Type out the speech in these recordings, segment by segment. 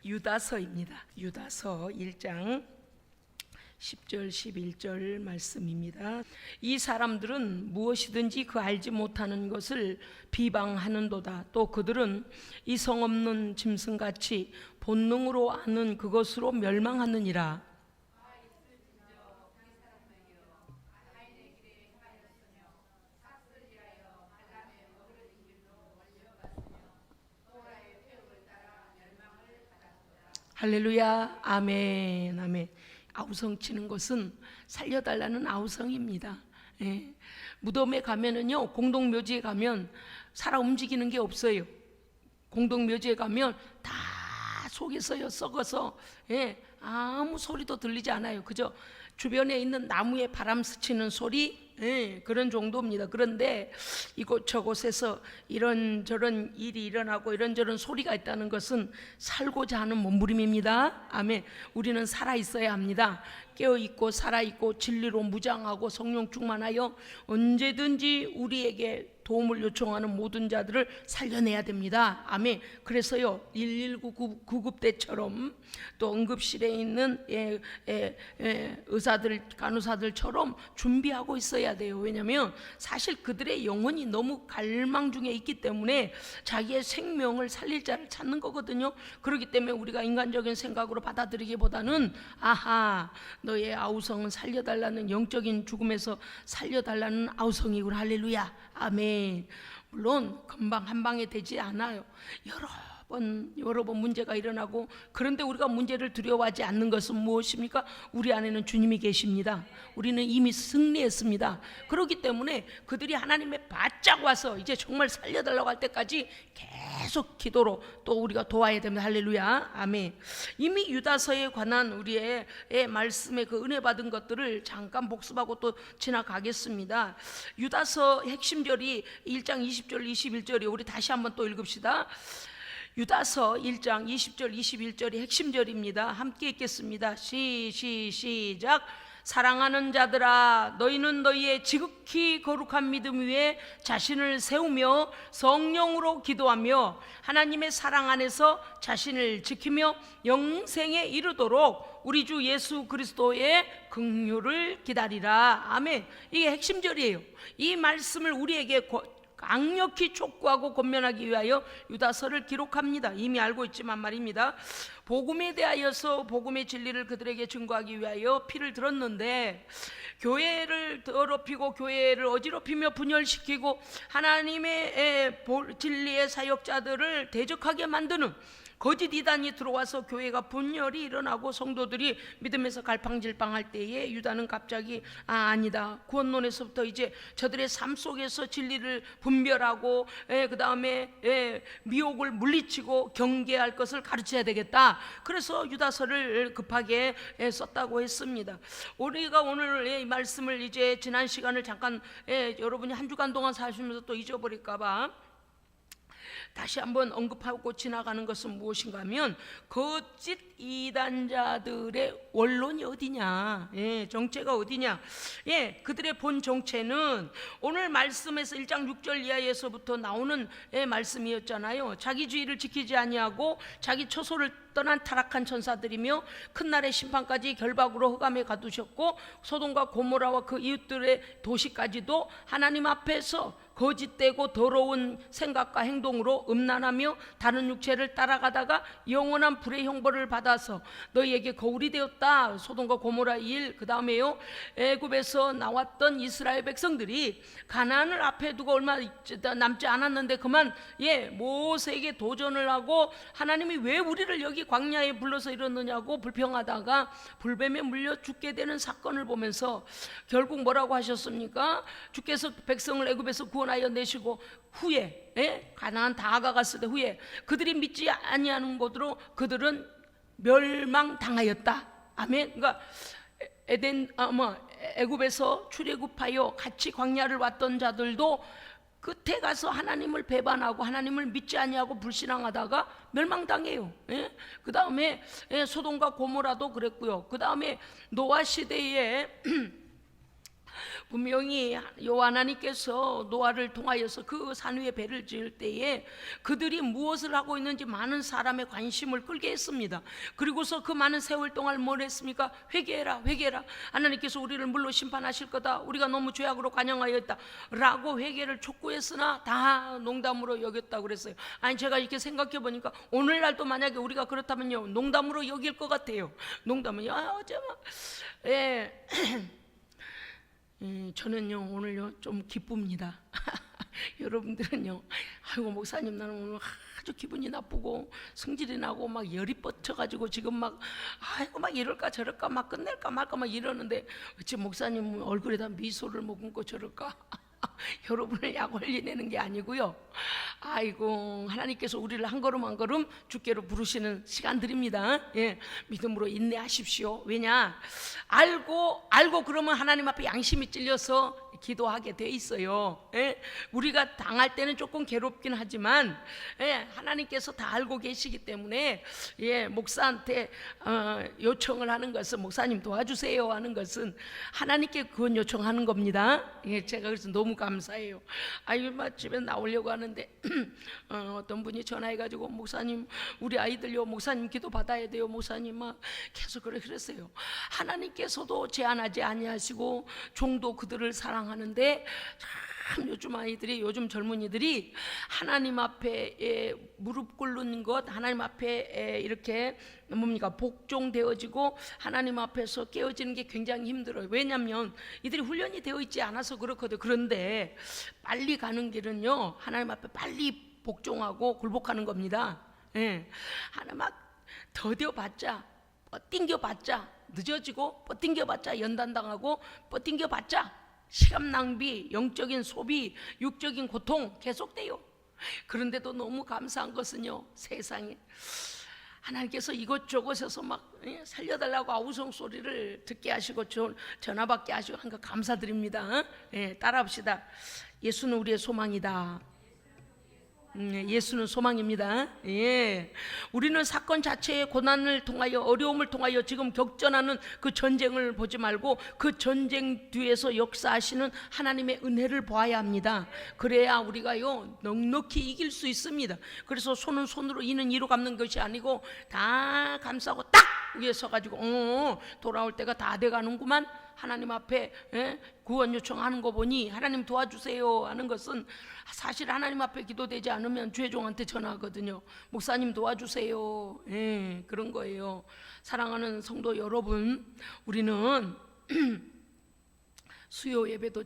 유다서입니다. 유다서 1장 10절 11절 말씀입니다. 이 사람들은 무엇이든지 그 알지 못하는 것을 비방하는도다. 또 그들은 이성 없는 짐승같이 본능으로 아는 그것으로 멸망하느니라. 할렐루야. 아멘. 아멘. 아우성 치는 것은 살려달라는 아우성입니다. 예. 무덤에 가면은요, 공동묘지에 가면 살아 움직이는 게 없어요. 공동묘지에 가면 다 속에서요 썩어서, 예, 아무 소리도 들리지 않아요. 그저 주변에 있는 나무에 바람 스치는 소리, 예, 그런 정도입니다. 그런데 이곳저곳에서 이런저런 일이 일어나고 이런저런 소리가 있다는 것은 살고자 하는 몸부림입니다. 아멘. 우리는 살아있어야 합니다. 깨어있고 살아있고 진리로 무장하고 성령 충만하여 언제든지 우리에게 도움을 요청하는 모든 자들을 살려내야 됩니다. 아멘. 그래서요 119 구급대처럼 또 응급실에 있는 의사들 간호사들처럼 준비하고 있어야 돼요. 왜냐하면 사실 그들의 영혼이 너무 갈망 중에 있기 때문에 자기의 생명을 살릴 자를 찾는 거거든요. 그렇기 때문에 우리가 인간적인 생각으로 받아들이기보다는 아하, 너의 아우성은 살려달라는, 영적인 죽음에서 살려달라는 아우성이구나. 할렐루야. 아멘. 물론 금방 한 방에 되지 않아요. 여러 번 문제가 일어나고, 그런데 우리가 문제를 두려워하지 않는 것은 무엇입니까? 우리 안에는 주님이 계십니다. 우리는 이미 승리했습니다. 그렇기 때문에 그들이 하나님의 바짝 와서 이제 정말 살려달라고 할 때까지 계속 기도로 또 우리가 도와야 됩니다. 할렐루야. 아멘. 이미 유다서에 관한 우리의 말씀에 그 은혜 받은 것들을 잠깐 복습하고 또 지나가겠습니다. 유다서 핵심절이 1장 20절 21절이 우리 다시 한번 또 읽읍시다. 유다서 1장 20절 21절이 핵심절입니다. 함께 읽겠습니다. 시작. 사랑하는 자들아, 너희는 너희의 지극히 거룩한 믿음 위에 자신을 세우며 성령으로 기도하며 하나님의 사랑 안에서 자신을 지키며 영생에 이르도록 우리 주 예수 그리스도의 긍휼을 기다리라. 아멘. 이게 핵심절이에요. 이 말씀을 우리에게 강력히 촉구하고 권면하기 위하여 유다서를 기록합니다. 이미 알고 있지만 말입니다. 복음에 대하여서 복음의 진리를 그들에게 증거하기 위하여 피를 들었는데, 교회를 더럽히고 교회를 어지럽히며 분열시키고 하나님의 진리의 사역자들을 대적하게 만드는 거짓 이단이 들어와서 교회가 분열이 일어나고 성도들이 믿음에서 갈팡질팡할 때에 유다는 갑자기 아니다, 구원론에서부터 이제 저들의 삶 속에서 진리를 분별하고 그 다음에 미혹을 물리치고 경계할 것을 가르쳐야 되겠다. 그래서 유다서를 급하게 썼다고 했습니다. 우리가 오늘 이 말씀을 이제 지난 시간을 잠깐 여러분이 한 주간 동안 사시면서 또 잊어버릴까봐 다시 한번 언급하고 지나가는 것은 무엇인가 하면, 거짓 이단자들의 원론이 어디냐, 정체가 어디냐. 그들의 본 정체는 오늘 말씀에서 1장 6절 이하에서부터 나오는 말씀이었잖아요. 자기주의를 지키지 아니하고 자기 처소를 떠난 타락한 천사들이며 큰 날의 심판까지 결박으로 흑암에 가두셨고, 소돔과 고모라와 그 이웃들의 도시까지도 하나님 앞에서 거짓되고 더러운 생각과 행동으로 음란하며 다른 육체를 따라가다가 영원한 불의 형벌을 받아서 너희에게 거울이 되었다. 소돔과 고모라 일, 그 다음에요 애굽에서 나왔던 이스라엘 백성들이 가나안을 앞에 두고 얼마 남지 않았는데 그만 모세에게 도전을 하고, 하나님이 왜 우리를 여기 광야에 불러서 이러느냐고 불평하다가 불뱀에 물려 죽게 되는 사건을 보면서 결국 뭐라고 하셨습니까? 주께서 백성을 애굽에서 구원하여 내시고 후에 가나안 다 가갔을 때 후에 그들이 믿지 아니하는 것으로 그들은 멸망당하였다. 아멘. 그러니까 애굽에서 출애굽하여 같이 광야를 왔던 자들도 끝에 가서 하나님을 배반하고 하나님을 믿지 아니하고 불신앙하다가 멸망당해요. 그 다음에 소돔과 고모라도 그랬고요. 그 다음에 노아 시대에 분명히 여호와 하나님께서 노아를 통하여서 그 산 위에 배를 지을 때에 그들이 무엇을 하고 있는지 많은 사람의 관심을 끌게 했습니다. 그리고서 그 많은 세월 동안 뭘 했습니까? 회개해라, 회개해라. 하나님께서 우리를 물로 심판하실 거다. 우리가 너무 죄악으로 관영하였다 라고 회개를 촉구했으나 다 농담으로 여겼다고 그랬어요. 아니, 제가 이렇게 생각해 보니까 오늘날도 만약에 우리가 그렇다면요, 농담으로 여길 것 같아요. 농담은 어제 막 저는요 오늘요 좀 기쁩니다. 여러분들은요, 아이고 목사님 나는 오늘 아주 기분이 나쁘고 성질이 나고 막 열이 뻗쳐가지고 지금 막 아이고 막 이럴까 저럴까 막 끝낼까 말까 막 이러는데 어찌 목사님 얼굴에다 미소를 머금고 저럴까? 여러분을 약 올리내는 게 아니고요. 아이고 하나님께서 우리를 한 걸음 한 걸음 주께로 부르시는 시간들입니다. 예, 믿음으로 인내하십시오. 왜냐, 알고 그러면 하나님 앞에 양심이 찔려서 기도하게 돼 있어요. 예, 우리가 당할 때는 조금 괴롭긴 하지만 하나님께서 다 알고 계시기 때문에 목사한테 요청을 하는 것은, 목사님 도와주세요 하는 것은 하나님께 구원 요청하는 겁니다. 제가 그래서 너무 감사해요. 막 집에 나오려고 하는데 어떤 분이 전화해가지고 목사님 우리 아이들요 목사님 기도 받아야 돼요 목사님 막 계속 그랬어요. 하나님께서도 제한하지 아니하시고 종도 그들을 사랑하는데 참 요즘 젊은이들이 하나님 앞에 무릎 꿇는 것, 하나님 앞에 이렇게 뭡니까 복종되어지고 하나님 앞에서 깨어지는 게 굉장히 힘들어요. 왜냐하면 이들이 훈련이 되어 있지 않아서 그렇거든요. 그런데 빨리 가는 길은요 하나님 앞에 빨리 복종하고 굴복하는 겁니다. 하나님 앞 더뎌봤자 뻗띵겨봤자 늦어지고 뻗띵겨봤자 연단당하고 뻗띵겨봤자 시간 낭비, 영적인 소비, 육적인 고통 계속돼요. 그런데도 너무 감사한 것은요, 세상에 하나님께서 이곳저곳에서 막 살려달라고 아우성 소리를 듣게 하시고 전화 받게 하시고 한 거 감사드립니다. 따라합시다. 예수는 우리의 소망이다. 예수는 소망입니다. 우리는 사건 자체의 고난을 통하여 어려움을 통하여 지금 격전하는 그 전쟁을 보지 말고 그 전쟁 뒤에서 역사하시는 하나님의 은혜를 보아야 합니다. 그래야 우리가요 넉넉히 이길 수 있습니다. 그래서 손은 손으로 이는 이로 갚는 것이 아니고 다 감싸고 딱 위에 서가지고 돌아올 때가 다 돼가는구만. 하나님 앞에 구원 요청하는 거 보니 하나님 도와주세요 하는 것은 사실 하나님 앞에 기도되지 않으면 주회종한테 전화하거든요. 목사님 도와주세요. 그런 거예요. 사랑하는 성도 여러분, 우리는 수요 예배도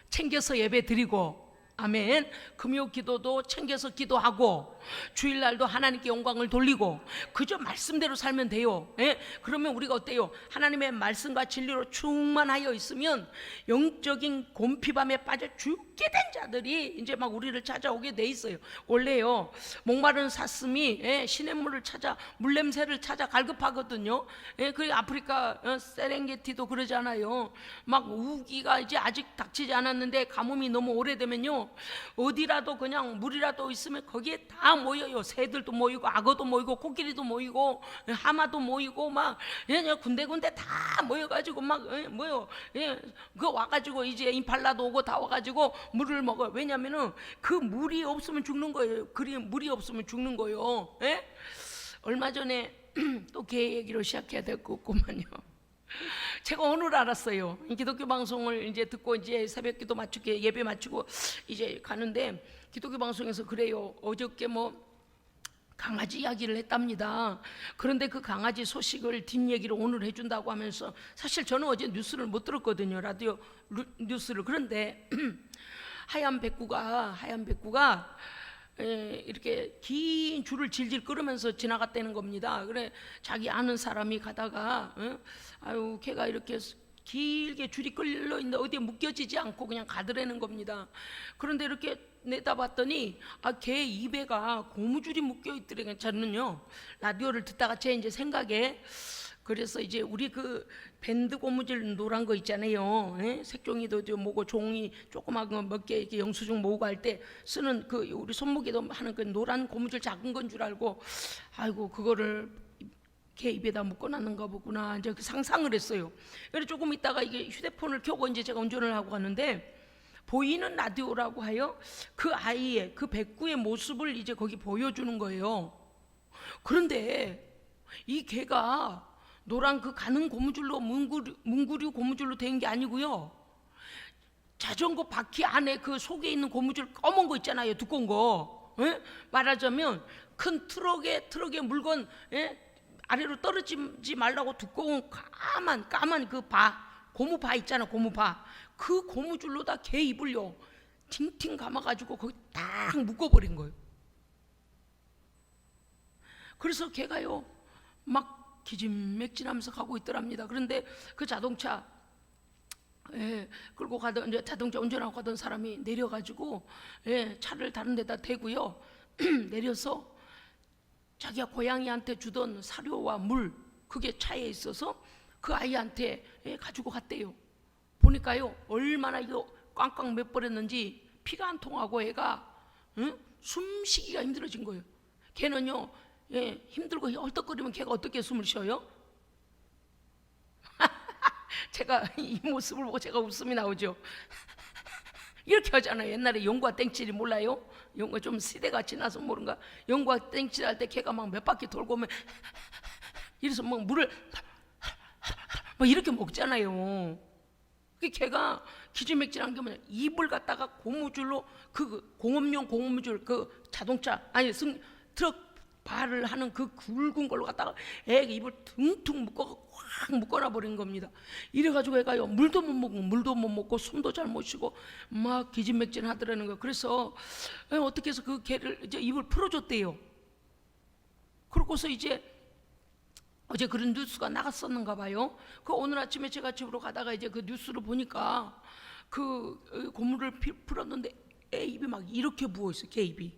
챙겨서 예배 드리고 아멘. 금요 기도도 챙겨서 기도하고 주일날도 하나님께 영광을 돌리고 그저 말씀대로 살면 돼요. 그러면 우리가 어때요? 하나님의 말씀과 진리로 충만하여 있으면 영적인 곰피밤에 빠져 죽게 된 자들이 이제 막 우리를 찾아오게 돼 있어요. 원래요 목마른 사슴이 시냇물을 찾아 물냄새를 찾아 갈급하거든요. 그 아프리카 세렝게티도 그러잖아요. 막 우기가 이제 아직 닥치지 않았는데 가뭄이 너무 오래되면요 어디라도 그냥 물이라도 있으면 거기에 다 모여요. 새들도 모이고 악어도 모이고 코끼리도 모이고 하마도 모이고 막 군데군데 다 모여가지고 막 뭐요 그 와가지고 이제 임팔라도 오고 다 와가지고 물을 먹어요. 왜냐면은 그 물이 없으면 죽는 거예요. 물이 없으면 죽는 거예요. 얼마 전에 또 개 얘기로 시작해야 될 것 같구만요. 제가 오늘 알았어요. 기독교 방송을 이제 듣고 이제 새벽기도 마치고 예배 마치고 이제 가는데 기독교 방송에서 그래요. 어저께 뭐 강아지 이야기를 했답니다. 그런데 그 강아지 소식을 뒷얘기로 오늘 해준다고 하면서 사실 저는 어제 뉴스를 못 들었거든요. 라디오 뉴스를. 그런데 하얀 백구가 이렇게 긴 줄을 질질 끌으면서 지나갔다는 겁니다. 그래 자기 아는 사람이 가다가 아유 걔가 이렇게 길게 줄이 끌려 있는데 어디에 묶여지지 않고 그냥 가더라는 겁니다. 그런데 이렇게 내다봤더니 걔 입에가 고무줄이 묶여 있더래. 저는요 라디오를 듣다가 제 이제 생각에 그래서 이제 우리 그 밴드 고무줄 노란 거 있잖아요. 색종이도 뭐고 종이 조그만 거 몇 개 이렇게 영수증 모으고 할 때 쓰는 그 우리 손목에도 하는 그 노란 고무줄 작은 건 줄 알고 아이고 그거를 개 입에다 묶어놨는가 보구나 이제 그 상상을 했어요. 그래서 조금 있다가 이게 휴대폰을 켜고 이제 제가 운전을 하고 가는데 보이는 라디오라고 하여 그 아이의 그 백구의 모습을 이제 거기 보여주는 거예요. 그런데 이 개가 노란 그 가는 고무줄로 문구류 고무줄로 된 게 아니고요. 자전거 바퀴 안에 그 속에 있는 고무줄 검은 거 있잖아요. 두꺼운 거. 예? 말하자면 큰 트럭에 물건 아래로 떨어지지 말라고 두꺼운 까만 그 고무바 있잖아. 고무바. 그 고무줄로다 개 입을요 팅팅 감아가지고 거기 딱 묶어버린 거예요. 그래서 걔가요 막 기진맥진하면서 가고 있더랍니다. 그런데 그 자동차 끌고 가던 이제 자동차 운전하고 가던 사람이 내려가지고 차를 다른 데다 대고요 내려서 자기가 고양이한테 주던 사료와 물 그게 차에 있어서 그 아이한테 가지고 갔대요. 보니까요 얼마나 이거 꽝꽝 몇 번 했는지 피가 안 통하고 애가 숨쉬기가 힘들어진 거예요. 걔는요 힘들고 헐떡거리면 걔가 어떻게 숨을 쉬어요? 제가 이 모습을 보고 제가 웃음이 나오죠. 이렇게 하잖아요. 옛날에 용과 땡칠이 몰라요? 용과 좀 시대가 지나서 모른가? 용과 땡칠 할 때 걔가 막 몇 바퀴 돌고 오면 이래서 막 물을 막 이렇게 먹잖아요. 그 걔가 기진맥진한 게 뭐냐? 입을 갖다가 고무줄로 그 공업용 고무줄 그 자동차 아니 트럭 발을 하는 그 굵은 걸로 갖다가 애가 입을 퉁퉁 확 묶어놔 버린 겁니다. 이래가지고 애가요 물도 못 먹고 숨도 잘 못 쉬고 막 기진맥진 하더라는 거예요. 그래서 어떻게 해서 그 개를 이제 입을 풀어줬대요. 그러고서 이제 어제 그런 뉴스가 나갔었는가 봐요. 그 오늘 아침에 제가 집으로 가다가 이제 그 뉴스를 보니까 그 고무를 풀었는데 애 입이 막 이렇게 부어 있어. 개 입이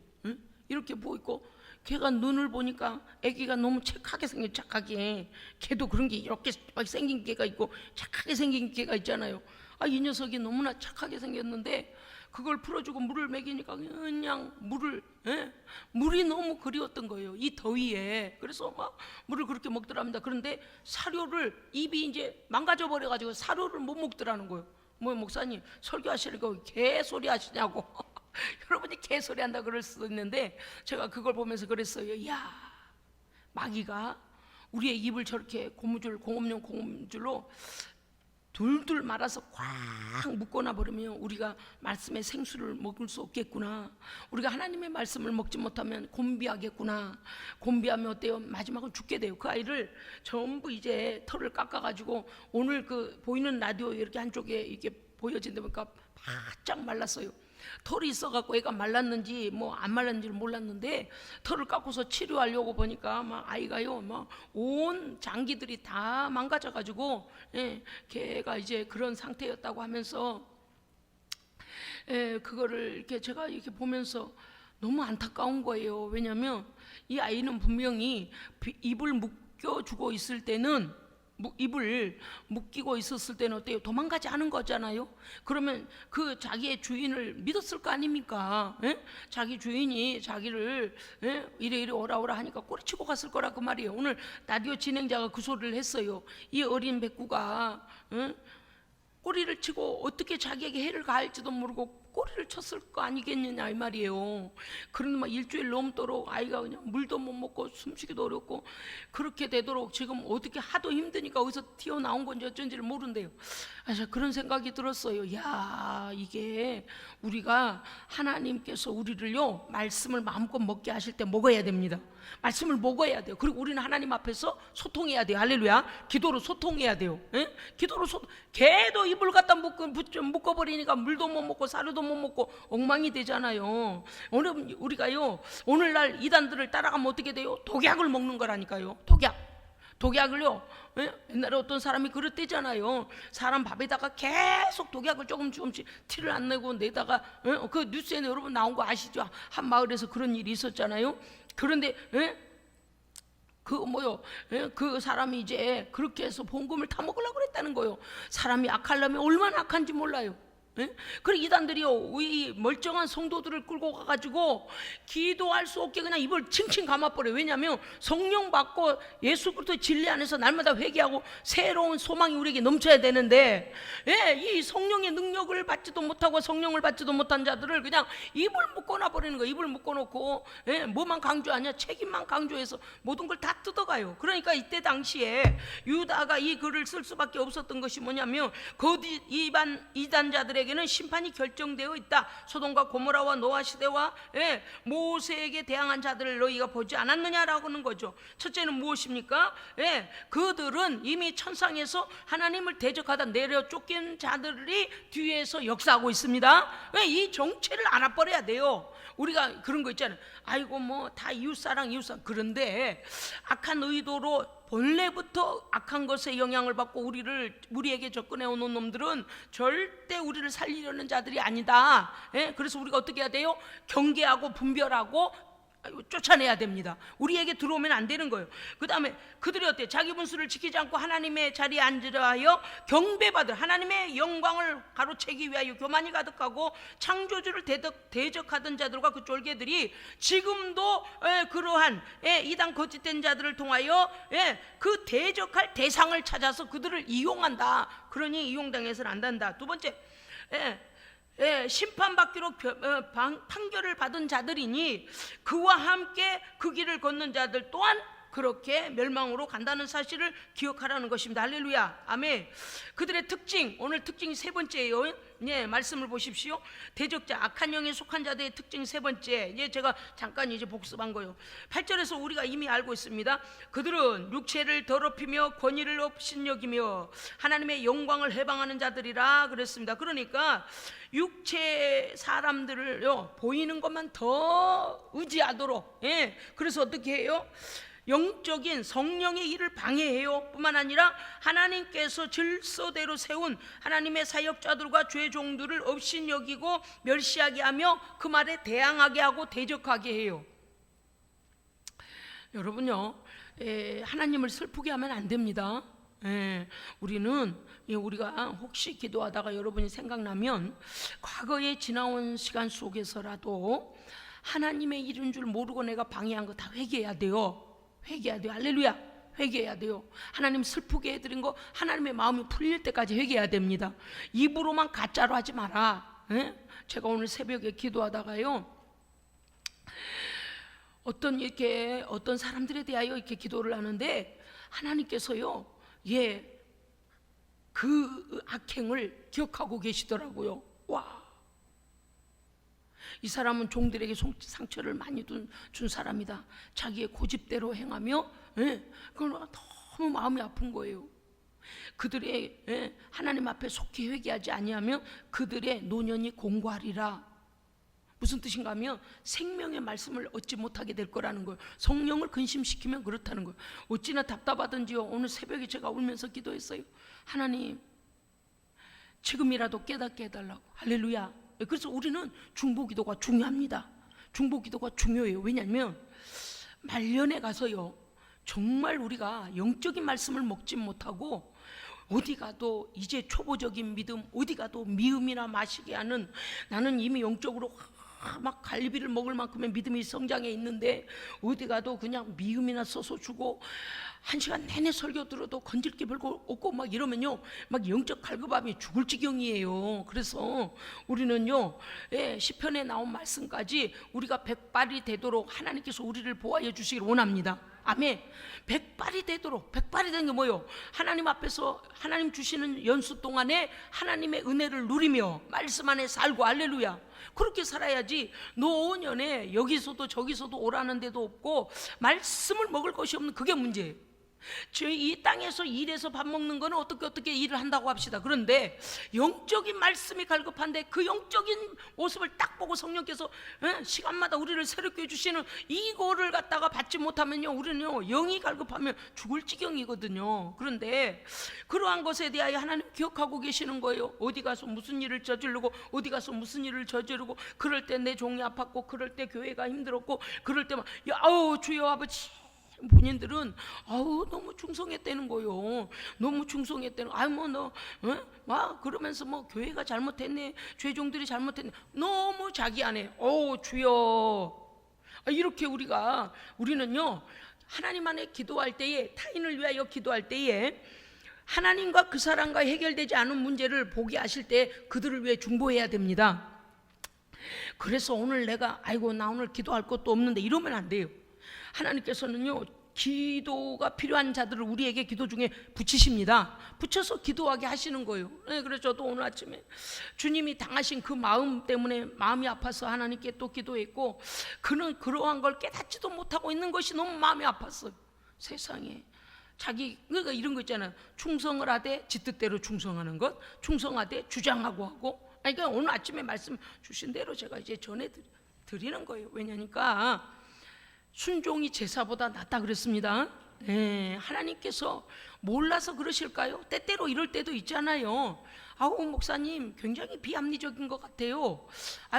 이렇게 부어 있고 걔가 눈을 보니까 애기가 너무 착하게 생긴 착하게 걔도 그런 게 이렇게 생긴 개가 있고 착하게 생긴 개가 있잖아요. 이 녀석이 너무나 착하게 생겼는데 그걸 풀어주고 물을 먹이니까 그냥 물이 너무 그리웠던 거예요. 이 더위에. 그래서 막 물을 그렇게 먹더랍니다. 그런데 사료를 입이 이제 망가져 버려가지고 사료를 못 먹더라는 거예요. 뭐 목사님 설교하시려고 개소리 하시냐고. 여러분이 개소리 한다 그럴 수도 있는데 제가 그걸 보면서 그랬어요. 이야 마귀가 우리의 입을 저렇게 공업용 고무줄로 둘둘 말아서 꽉 묶어놔 버리면 우리가 말씀의 생수를 먹을 수 없겠구나. 우리가 하나님의 말씀을 먹지 못하면 곤비하겠구나. 곤비하면 어때요? 마지막은 죽게 돼요. 그 아이를 전부 이제 털을 깎아가지고 오늘 그 보이는 라디오 이렇게 한쪽에 이렇게 보여진다 보니까 바짝 말랐어요. 털이 있어갖고 애가 말랐는지 뭐 안 말랐는지를 몰랐는데 털을 깎고서 치료하려고 보니까 막 아이가요 막 온 장기들이 다 망가져가지고 걔가 이제 그런 상태였다고 하면서 그거를 이렇게 제가 이렇게 보면서 너무 안타까운 거예요. 왜냐하면 이 아이는 분명히 입을 묶여주고 있을 때는 입을 묶이고 있었을 때는 어때요? 도망가지 않은 거잖아요. 그러면 그 자기의 주인을 믿었을 거 아닙니까? 자기 주인이 자기를 이래 오라 하니까 꼬리치고 갔을 거라 그 말이에요. 오늘 라디오 진행자가 그 소리를 했어요. 이 어린 백구가 꼬리를 치고 어떻게 자기에게 해를 가할지도 모르고 꼬리를 쳤을 거 아니겠느냐 이 말이에요. 그런데 막 일주일 넘도록 아이가 그냥 물도 못 먹고 숨쉬기도 어렵고 그렇게 되도록 지금 어떻게 하도 힘드니까 어디서 튀어나온 건지 어쩐지를 모른대요. 그런 생각이 들었어요. 야 이게 우리가 하나님께서 우리를요 말씀을 마음껏 먹게 하실 때 먹어야 됩니다. 말씀을 먹어야 돼요. 그리고 우리는 하나님 앞에서 소통해야 돼요. 할렐루야. 기도로 소통해야 돼요. 기도로 걔도 입을 갖다 묶어버리니까 물도 못 먹고 사료도 못 먹고 엉망이 되잖아요. 오늘 우리가요 오늘날 이단들을 따라가면 어떻게 돼요? 독약을 먹는 거라니까요. 독약을요 옛날에 어떤 사람이 그랬대잖아요. 사람 밥에다가 계속 독약을 조금씩 티를 안 내고 내다가 그 뉴스에는 여러분 나온 거 아시죠? 한 마을에서 그런 일이 있었잖아요. 그런데 그 사람이 이제 그렇게 해서 봉금을 타 먹으려고 그랬다는 거예요. 사람이 악하려면 얼마나 악한지 몰라요. 예? 그리고 이단들이요, 이 멀쩡한 성도들을 끌고 가가지고 기도할 수 없게 그냥 입을 칭칭 감아버려요. 왜냐하면 성령 받고 예수 그리스도 진리 안에서 날마다 회개하고 새로운 소망이 우리에게 넘쳐야 되는데, 예, 이 성령의 능력을 받지도 못하고 성령을 받지도 못한 자들을 그냥 입을 묶어놔 버리는 거예요. 입을 묶어놓고, 예, 뭐만 강조하냐, 책임만 강조해서 모든 걸 다 뜯어가요. 그러니까 이때 당시에 유다가 이 글을 쓸 수밖에 없었던 것이 뭐냐면, 거짓 이단자들에게는 심판이 결정되어 있다. 소돔과 고모라와 노아 시대와, 예, 모세에게 대항한 자들을 너희가 보지 않았느냐라고 하는 거죠. 첫째는 무엇입니까? 예, 그들은 이미 천상에서 하나님을 대적하다 내려 쫓긴 자들이 뒤에서 역사하고 있습니다. 왜? 이 정체를 알아버려야 돼요. 우리가 그런 거 있잖아요. 아이고 뭐 다 이웃사랑. 그런데 악한 의도로 본래부터 악한 것에 영향을 받고 우리에게 접근해 오는 놈들은 절대 우리를 살리려는 자들이 아니다. 예? 그래서 우리가 어떻게 해야 돼요? 경계하고 분별하고 쫓아내야 됩니다. 우리에게 들어오면 안 되는 거예요. 그 다음에 그들이 어때요? 자기 분수를 지키지 않고 하나님의 자리에 앉으려 하여 경배받을 하나님의 영광을 가로채기 위하여 교만이 가득하고 창조주를 대적하던 자들과 그 쫄개들이 지금도 그러한 이단 거짓된 자들을 통하여 그 대적할 대상을 찾아서 그들을 이용한다. 그러니 이용당해서는 안 된다. 두 번째, 심판받기로 판결을 받은 자들이니 그와 함께 그 길을 걷는 자들 또한 그렇게 멸망으로 간다는 사실을 기억하라는 것입니다. 할렐루야, 아멘. 그들의 특징, 오늘 특징이 세 번째예요. 예, 말씀을 보십시오. 대적자, 악한 영에 속한 자들의 특징 세 번째. 예, 제가 잠깐 이제 복습한 거예요. 8절에서 우리가 이미 알고 있습니다. 그들은 육체를 더럽히며 권위를 업신여기며 하나님의 영광을 해방하는 자들이라 그랬습니다. 그러니까 육체 사람들을요, 보이는 것만 더 의지하도록, 예, 그래서 어떻게 해요? 영적인 성령의 일을 방해해요. 뿐만 아니라 하나님께서 질서대로 세운 하나님의 사역자들과 죄 종들을 업신여기고 멸시하게 하며 그 말에 대항하게 하고 대적하게 해요. 여러분요, 하나님을 슬프게 하면 안 됩니다. 우리가 혹시 기도하다가 여러분이 생각나면 과거에 지나온 시간 속에서라도 하나님의 일인 줄 모르고 내가 방해한 거 다 회개해야 돼요. 회개해야 돼요. 할렐루야, 회개해야 돼요. 하나님 슬프게 해드린 거 하나님의 마음이 풀릴 때까지 회개해야 됩니다. 입으로만 가짜로 하지 마라. 제가 오늘 새벽에 기도하다가요, 어떤 사람들에 대하여 이렇게 기도를 하는데 하나님께서요, 그 악행을 기억하고 계시더라고요. 와, 이 사람은 종들에게 상처를 많이 준 사람이다. 자기의 고집대로 행하며, 그건 너무 마음이 아픈 거예요. 그들의 하나님 앞에 속히 회개하지 아니하면 그들의 노년이 공고하리라. 무슨 뜻인가 하면 생명의 말씀을 얻지 못하게 될 거라는 거예요. 성령을 근심시키면 그렇다는 거예요. 어찌나 답답하던지요, 오늘 새벽에 제가 울면서 기도했어요. 하나님, 지금이라도 깨닫게 해달라고. 할렐루야. 그래서 우리는 중보기도가 중요합니다. 중보기도가 중요해요. 왜냐하면 말년에 가서요, 정말 우리가 영적인 말씀을 먹지 못하고 어디 가도 이제 초보적인 믿음, 어디 가도 미음이나 마시게 하는, 나는 이미 영적으로 막 갈비를 먹을 만큼의 믿음이 성장해 있는데 어디 가도 그냥 미음이나 써서 주고 한 시간 내내 설교 들어도 건질 게 별거 없고 막 이러면요, 막 영적 갈급함이 죽을 지경이에요. 그래서 우리는요, 시편에 나온 말씀까지 우리가 백발이 되도록 하나님께서 우리를 보호해 주시길 원합니다. 아멘. 백발이 되도록, 백발이 되는 게 뭐예요? 하나님 앞에서 하나님 주시는 연수 동안에 하나님의 은혜를 누리며 말씀 안에 살고, 할렐루야, 그렇게 살아야지 노년에 여기서도 저기서도 오라는 데도 없고 말씀을 먹을 것이 없는, 그게 문제예요. 저희 이 땅에서 일해서 밥 먹는 거는 어떻게 일을 한다고 합시다. 그런데 영적인 말씀이 갈급한데 그 영적인 모습을 딱 보고 성령께서 시간마다 우리를 새롭게 해주시는 이거를 갖다가 받지 못하면요, 우리는요, 영이 갈급하면 죽을 지경이거든요. 그런데 그러한 것에 대하여 하나님 기억하고 계시는 거예요. 어디 가서 무슨 일을 저지르고 어디 가서 무슨 일을 저지르고, 그럴 때 내 종이 아팠고, 그럴 때 교회가 힘들었고, 그럴 때만 아우 주여 아버지 본인들은 아우 너무 충성했다는 거요. 너무 충성했다는. 아유 뭐 너 막 그러면서 뭐 교회가 잘못했네, 죄종들이 잘못했네. 너무 자기 안에 주여. 이렇게 우리는요 하나님 안에 기도할 때에, 타인을 위하여 기도할 때에 하나님과 그 사람과 해결되지 않은 문제를 보게 하실 때 그들을 위해 중보해야 됩니다. 그래서 오늘 내가 나 오늘 기도할 것도 없는데 이러면 안 돼요. 하나님께서는요 기도가 필요한 자들을 우리에게 기도 중에 붙이십니다. 붙여서 기도하게 하시는 거예요. 그래서 저도 오늘 아침에 주님이 당하신 그 마음 때문에 마음이 아파서 하나님께 또 기도했고, 그는 그러한 걸 깨닫지도 못하고 있는 것이 너무 마음이 아팠어요. 세상에 그러니까 이런 거 있잖아요. 충성을 하되 지 뜻대로 충성하는 것, 충성하되 주장하고 하고. 그러니까 오늘 아침에 말씀 주신 대로 제가 이제 전해드리는 거예요. 왜냐니까 순종이 제사보다 낫다 그랬습니다. 하나님께서 몰라서 그러실까요? 때때로 이럴 때도 있잖아요. 목사님 굉장히 비합리적인 것 같아요.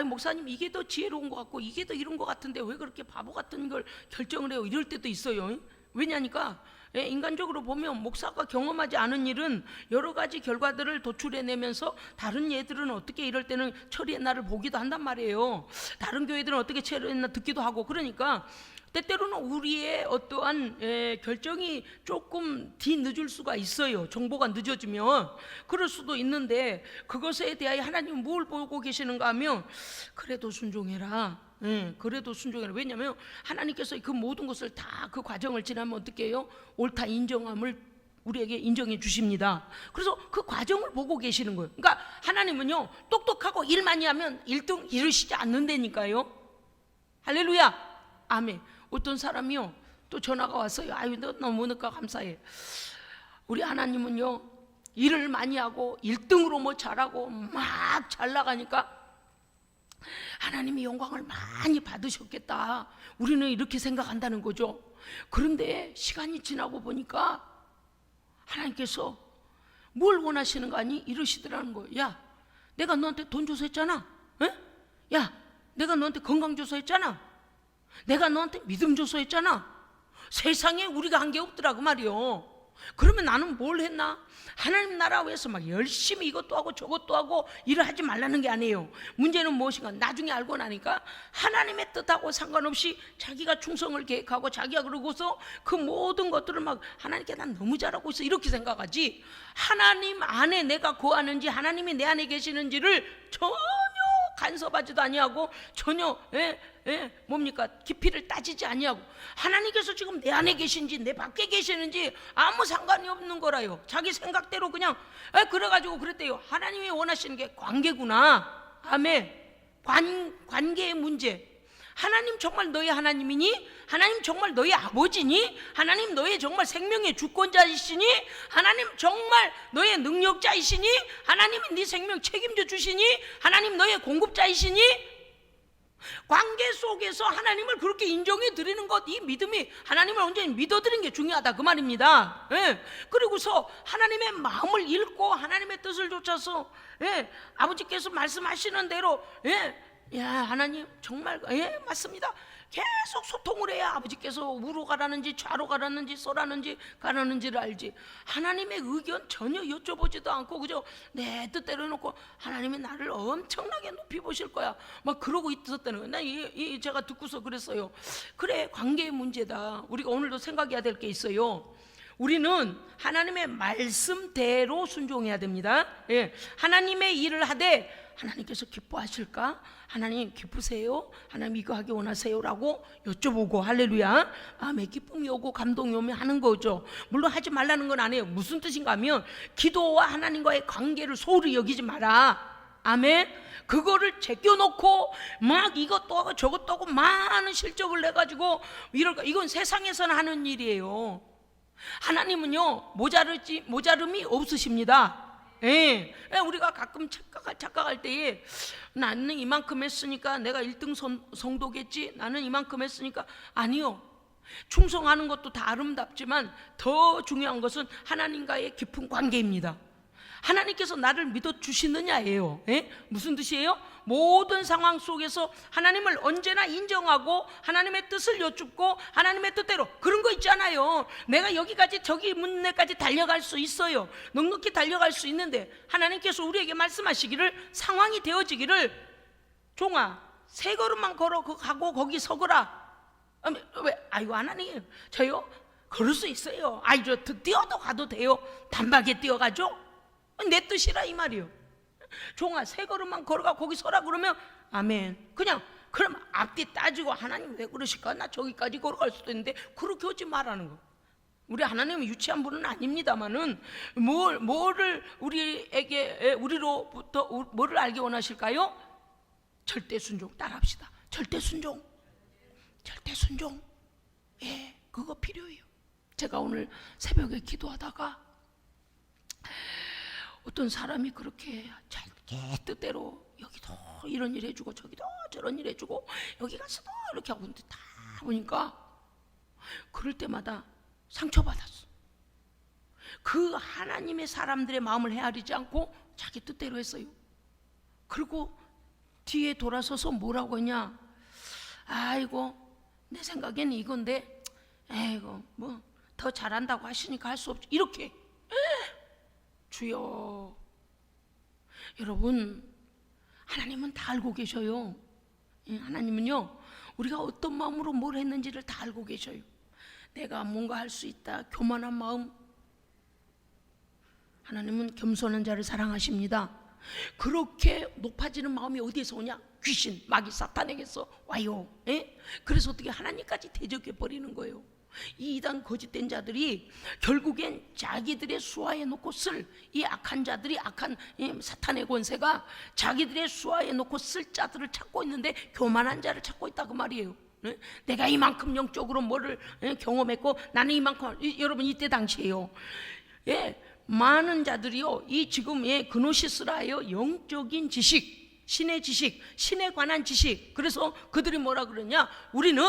목사님 이게 더 지혜로운 것 같고 이게 더 이런 것 같은데 왜 그렇게 바보 같은 걸 결정을 해요? 이럴 때도 있어요. 왜냐니까 인간적으로 보면 목사가 경험하지 않은 일은 여러 가지 결과들을 도출해내면서 다른 얘들은 어떻게 이럴 때는 처리했나를 보기도 한단 말이에요. 다른 교회들은 어떻게 처리했나 듣기도 하고. 그러니까 때때로는 우리의 어떠한 결정이 조금 뒤늦을 수가 있어요. 정보가 늦어지면 그럴 수도 있는데, 그것에 대하여 하나님은 뭘 보고 계시는가 하면 그래도 순종해라. 그래도 순종해라. 왜냐하면 하나님께서 그 모든 것을 다 그 과정을 지나면 어떻게 해요? 옳다 인정함을 우리에게 인정해 주십니다. 그래서 그 과정을 보고 계시는 거예요. 그러니까 하나님은요 똑똑하고 일 많이 하면 1등 이루시지 않는다니까요. 할렐루야. 아멘. 어떤 사람이요 또 전화가 왔어요. 너 너무 늦까 감사해. 우리 하나님은요 일을 많이 하고 1등으로 뭐 잘하고 막 잘 나가니까 하나님이 영광을 많이 받으셨겠다, 우리는 이렇게 생각한다는 거죠. 그런데 시간이 지나고 보니까 하나님께서 뭘 원하시는 거 아니? 이러시더라는 거예요. 야, 내가 너한테 돈 줘서 했잖아. 야, 내가 너한테 건강 줘서 했잖아. 내가 너한테 믿음 줘서 했잖아. 세상에 우리가 한 게 없더라고 말이요. 그러면 나는 뭘 했나? 하나님 나라 위해서 막 열심히 이것도 하고 저것도 하고 일을 하지 말라는 게 아니에요. 문제는 무엇인가? 나중에 알고 나니까 하나님의 뜻하고 상관없이 자기가 충성을 계획하고 자기가 그러고서 그 모든 것들을 막 하나님께 난 너무 잘하고 있어 이렇게 생각하지, 하나님 안에 내가 거하는지 하나님이 내 안에 계시는지를 전혀 간섭하지도 아니하고 전혀 뭡니까 깊이를 따지지 아니하고, 하나님께서 지금 내 안에 계신지 내 밖에 계시는지 아무 상관이 없는 거라요. 자기 생각대로 그냥 그래가지고 그랬대요. 하나님이 원하시는 게 관계구나. 아멘. 관계의 문제. 하나님 정말 너의 하나님이니? 하나님 정말 너의 아버지니? 하나님 너의 정말 생명의 주권자이시니? 하나님 정말 너의 능력자이시니? 하나님이 네 생명 책임져 주시니? 하나님 너의 공급자이시니? 관계 속에서 하나님을 그렇게 인정해 드리는 것, 이 믿음이 하나님을 온전히 믿어드리는 게 중요하다 그 말입니다. 그리고서 하나님의 마음을 읽고 하나님의 뜻을 좇아서 아버지께서 말씀하시는 대로 하나님 정말 맞습니다. 계속 소통을 해야 아버지께서 우로 가라는지 좌로 가라는지 서라는지 가라는지를 알지. 하나님의 의견 전혀 여쭤보지도 않고 그저 내 뜻대로 해놓고 하나님이 나를 엄청나게 높이 보실 거야 막 그러고 있었다는 거예요. 제가 듣고서 그랬어요. 그래, 관계의 문제다. 우리가 오늘도 생각해야 될 게 있어요. 우리는 하나님의 말씀대로 순종해야 됩니다. 하나님의 일을 하되 하나님께서 기뻐하실까? 하나님 기쁘세요? 하나님 이거 하기 원하세요? 라고 여쭤보고, 할렐루야, 마음에 기쁨이 오고 감동이 오면 하는 거죠. 물론 하지 말라는 건 아니에요. 무슨 뜻인가 하면 기도와 하나님과의 관계를 소홀히 여기지 마라. 아멘. 그거를 제껴놓고 막 이것도 하고 저것도 하고 많은 실적을 내가지고 이럴까? 이건 세상에서는 하는 일이에요. 하나님은요 모자름이 없으십니다. 우리가 가끔 착각할 때에 나는 이만큼 했으니까 내가 1등 성도겠지, 나는 이만큼 했으니까. 아니요, 충성하는 것도 다 아름답지만 더 중요한 것은 하나님과의 깊은 관계입니다. 하나님께서 나를 믿어주시느냐예요. 무슨 뜻이에요? 모든 상황 속에서 하나님을 언제나 인정하고 하나님의 뜻을 여쭙고 하나님의 뜻대로, 그런 거 있잖아요. 내가 여기까지 저기 문내까지 달려갈 수 있어요. 넉넉히 달려갈 수 있는데 하나님께서 우리에게 말씀하시기를, 상황이 되어지기를, 종아 세 걸음만 걸어가고 거기 서거라. 왜? 아이고 하나님, 저요 걸을 수 있어요. 아이 저 뛰어도 가도 돼요. 단박에 뛰어가죠? 내 뜻이라 이 말이요. 종아 세 걸음만 걸어가 거기 서라 그러면 아멘. 그냥 그럼 앞뒤 따지고 하나님 왜 그러실까? 나 저기까지 걸어갈 수도 있는데, 그렇게 하지 말라는 거. 우리 하나님은 유치한 분은 아닙니다만은 뭐를 우리에게, 우리로부터 뭐를 알기 원하실까요? 절대 순종. 따라합시다. 절대 순종. 절대 순종. 예, 그거 필요해요. 제가 오늘 새벽에 기도하다가 어떤 사람이 그렇게 자기 뜻대로 여기도 이런 일 해주고 저기도 저런 일 해주고 여기 가서도 이렇게 하고 있는데, 다 보니까 그럴 때마다 상처받았어. 그 하나님의 사람들의 마음을 헤아리지 않고 자기 뜻대로 했어요. 그리고 뒤에 돌아서서 뭐라고 했냐? 아이고 내 생각에는 이건데, 에이고 뭐 더 잘한다고 하시니까 할 수 없지, 이렇게. 주여, 여러분 하나님은 다 알고 계셔요. 하나님은요 우리가 어떤 마음으로 뭘 했는지를 다 알고 계셔요. 내가 뭔가 할 수 있다, 교만한 마음. 하나님은 겸손한 자를 사랑하십니다. 그렇게 높아지는 마음이 어디에서 오냐? 귀신, 마귀, 사탄에게서 와요. 그래서 어떻게 하나님까지 대적해 버리는 거예요. 이 이단 거짓된 자들이 결국엔 자기들의 수하에 놓고 쓸, 이 악한 자들이, 악한 사탄의 권세가 자기들의 수하에 놓고 쓸 자들을 찾고 있는데, 교만한 자를 찾고 있다 그 말이에요. 내가 이만큼 영적으로 뭐를 경험했고 나는 이만큼, 여러분 이때 당시에요, 많은 자들이요 이 지금 그노시스라요, 영적인 지식, 신의 지식, 신에 관한 지식. 그래서 그들이 뭐라 그러냐? 우리는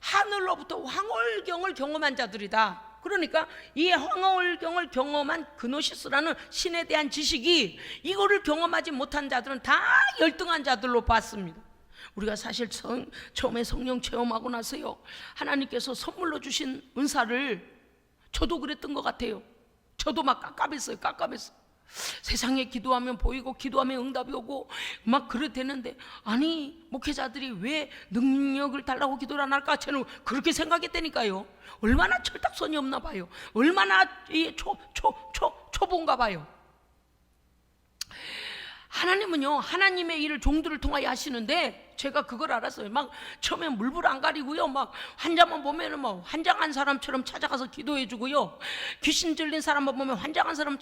하늘로부터 황홀경을 경험한 자들이다. 그러니까 이 황홀경을 경험한 그노시스라는 신에 대한 지식이, 이거를 경험하지 못한 자들은 다 열등한 자들로 봤습니다. 우리가 사실 처음에 성령 체험하고 나서요, 하나님께서 선물로 주신 은사를, 저도 그랬던 것 같아요. 저도 막 깝깝했어요. 세상에 기도하면 보이고 기도하면 응답이 오고 막 그렇대는데, 아니 목회자들이 왜 능력을 달라고 기도를 안 할까? 저는 그렇게 생각했다니까요. 얼마나 철딱선이 없나 봐요. 얼마나 초보인가 봐요. 하나님은요 하나님의 일을 종들을 통하여 하시는데, 제가 그걸 알았어요. 막 처음에 물불 안 가리고요, 막 환자만 보면은 뭐 환장한 사람처럼 찾아가서 기도해 주고요, 귀신 들린 사람만 보면 환장한 사람처럼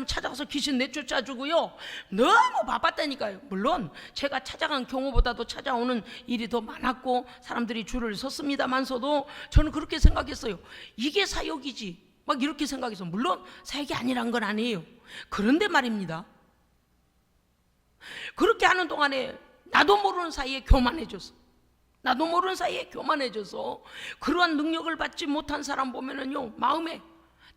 찾아가서 귀신 내쫓아 주고요. 너무 바빴다니까요. 물론 제가 찾아간 경우보다도 찾아오는 일이 더 많았고 사람들이 줄을 섰습니다만서도 저는 그렇게 생각했어요. 이게 사역이지, 막 이렇게 생각해서. 물론 사역이 아니란 건 아니에요. 그런데 말입니다, 그렇게 하는 동안에 나도 모르는 사이에 교만해져서 그러한 능력을 받지 못한 사람 보면은요 마음에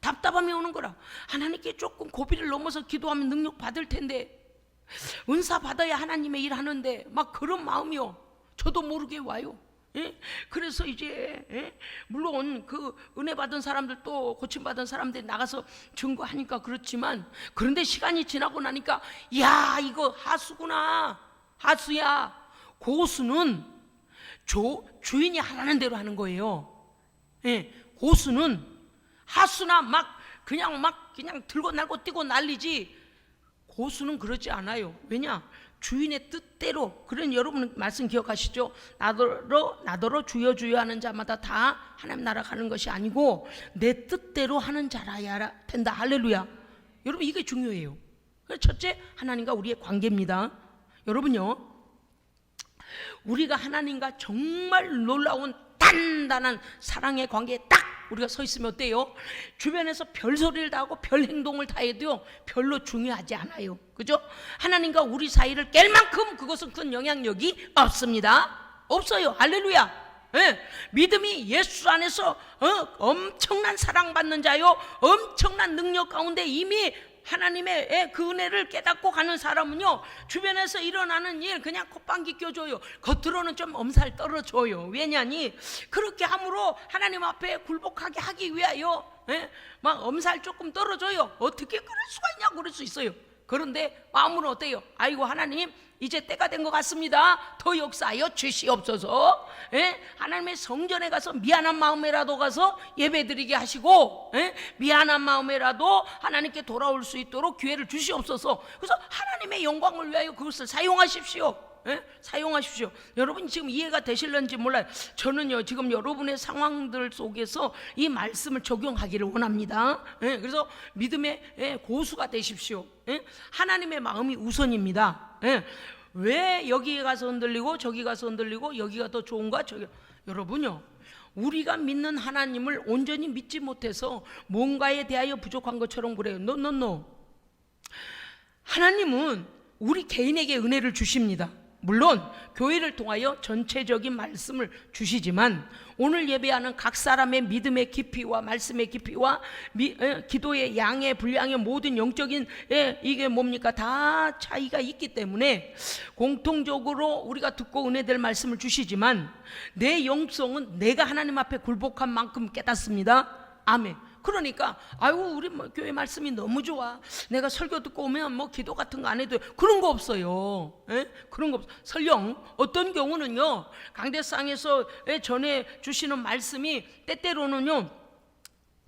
답답함이 오는 거라. 하나님께 조금 고비를 넘어서 기도하면 능력 받을 텐데, 은사 받아야 하나님의 일 하는데, 막 그런 마음이요 저도 모르게 와요. 그래서 이제 물론 그 은혜 받은 사람들도, 고침 받은 사람들이 나가서 증거하니까 그렇지만, 그런데 시간이 지나고 나니까, 야 이거 하수구나, 하수야. 고수는 주인이 하라는 대로 하는 거예요. 고수는, 하수나 그냥 들고 날고 뛰고 난리지, 고수는 그러지 않아요. 왜냐? 주인의 뜻대로. 그런, 여러분 말씀 기억하시죠? 나더러 주여 주여 하는 자마다 다 하나님 나라 가는 것이 아니고 내 뜻대로 하는 자라야 된다. 할렐루야. 여러분 이게 중요해요. 첫째, 하나님과 우리의 관계입니다. 여러분요, 우리가 하나님과 정말 놀라운 단단한 사랑의 관계에 딱 우리가 서 있으면 어때요? 주변에서 별소리를 다 하고 별 행동을 다 해도요 별로 중요하지 않아요. 그죠? 하나님과 우리 사이를 깰 만큼 그것은 큰 영향력이 없습니다. 없어요. 할렐루야. 예, 믿음이 예수 안에서 엄청난 사랑받는 자요, 엄청난 능력 가운데 이미 하나님의 그 은혜를 깨닫고 가는 사람은요, 주변에서 일어나는 일 그냥 콧방귀 껴줘요. 겉으로는 좀 엄살 떨어줘요. 왜냐니 그렇게 함으로 하나님 앞에 굴복하게 하기 위하여 막 엄살 조금 떨어줘요. 어떻게 그럴 수가 있냐고 그럴 수 있어요. 그런데 마음은 어때요? 아이고 하나님, 이제 때가 된 것 같습니다. 더 역사하여 주시옵소서. 하나님의 성전에 가서 미안한 마음에라도 가서 예배드리게 하시고, 미안한 마음에라도 하나님께 돌아올 수 있도록 기회를 주시옵소서. 그래서 하나님의 영광을 위하여 그것을 사용하십시오. 사용하십시오. 여러분 지금 이해가 되실런지 몰라요. 저는요 지금 여러분의 상황들 속에서 이 말씀을 적용하기를 원합니다. 그래서 믿음의 고수가 되십시오. 하나님의 마음이 우선입니다. 왜 여기 가서 흔들리고 저기 가서 흔들리고 여기가 더 좋은가? 여러분요, 우리가 믿는 하나님을 온전히 믿지 못해서 뭔가에 대하여 부족한 것처럼 그래요. 노. 하나님은 우리 개인에게 은혜를 주십니다. 물론 교회를 통하여 전체적인 말씀을 주시지만 오늘 예배하는 각 사람의 믿음의 깊이와 말씀의 깊이와 기도의 양의 분량의 모든 영적인 이게 뭡니까? 다 차이가 있기 때문에 공통적으로 우리가 듣고 은혜될 말씀을 주시지만 내 영성은 내가 하나님 앞에 굴복한 만큼 깨닫습니다. 아멘. 그러니까 아유 우리 교회 말씀이 너무 좋아, 내가 설교 듣고 오면 기도 같은 거 안 해도 그런 거 없어요. 그런 거 없어. 설령 어떤 경우는요, 강대상에서 전해 주시는 말씀이 때때로는요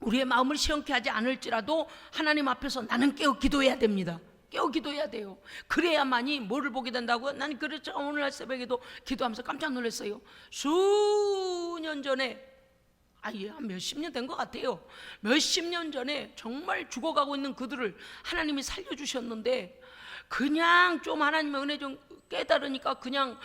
우리의 마음을 시원케 하지 않을지라도 하나님 앞에서 나는 깨어 기도해야 됩니다. 깨어 기도해야 돼요. 그래야만이 뭐를 보게 된다고요? 난 그래서 오늘 새벽에도 기도하면서 깜짝 놀랐어요. 수년 전에 한 몇십 년 된 것 같아요. 몇십 년 전에 정말 죽어가고 있는 그들을 하나님이 살려주셨는데 그냥 좀 하나님의 은혜 좀 깨달으니까 그냥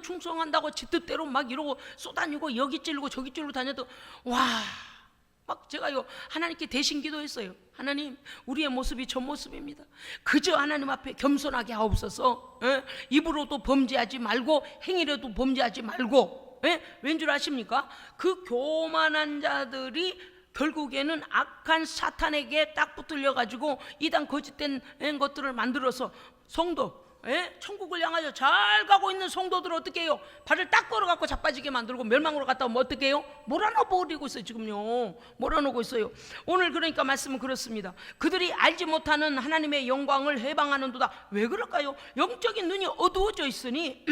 충성한다고 지 뜻대로 막 이러고 쏘다니고 여기 찔르고 저기 찔르고 다녀도 막 제가요 하나님께 대신 기도했어요. 하나님, 우리의 모습이 저 모습입니다. 그저 하나님 앞에 겸손하게 하옵소서. 입으로도 범죄하지 말고 행위로도 범죄하지 말고. 왠 줄 아십니까? 그 교만한 자들이 결국에는 악한 사탄에게 딱 붙들려 가지고 이단 거짓된 것들을 만들어서 성도, 천국을 향하여 잘 가고 있는 성도들을 어떻게 해요? 발을 딱 걸어갖고 자빠지게 만들고 멸망으로 갔다 오면 어떻게 해요? 몰아넣어 버리고 있어요. 지금요 몰아넣고 있어요. 오늘 그러니까 말씀은 그렇습니다. 그들이 알지 못하는 하나님의 영광을 해방하는도다. 왜 그럴까요? 영적인 눈이 어두워져 있으니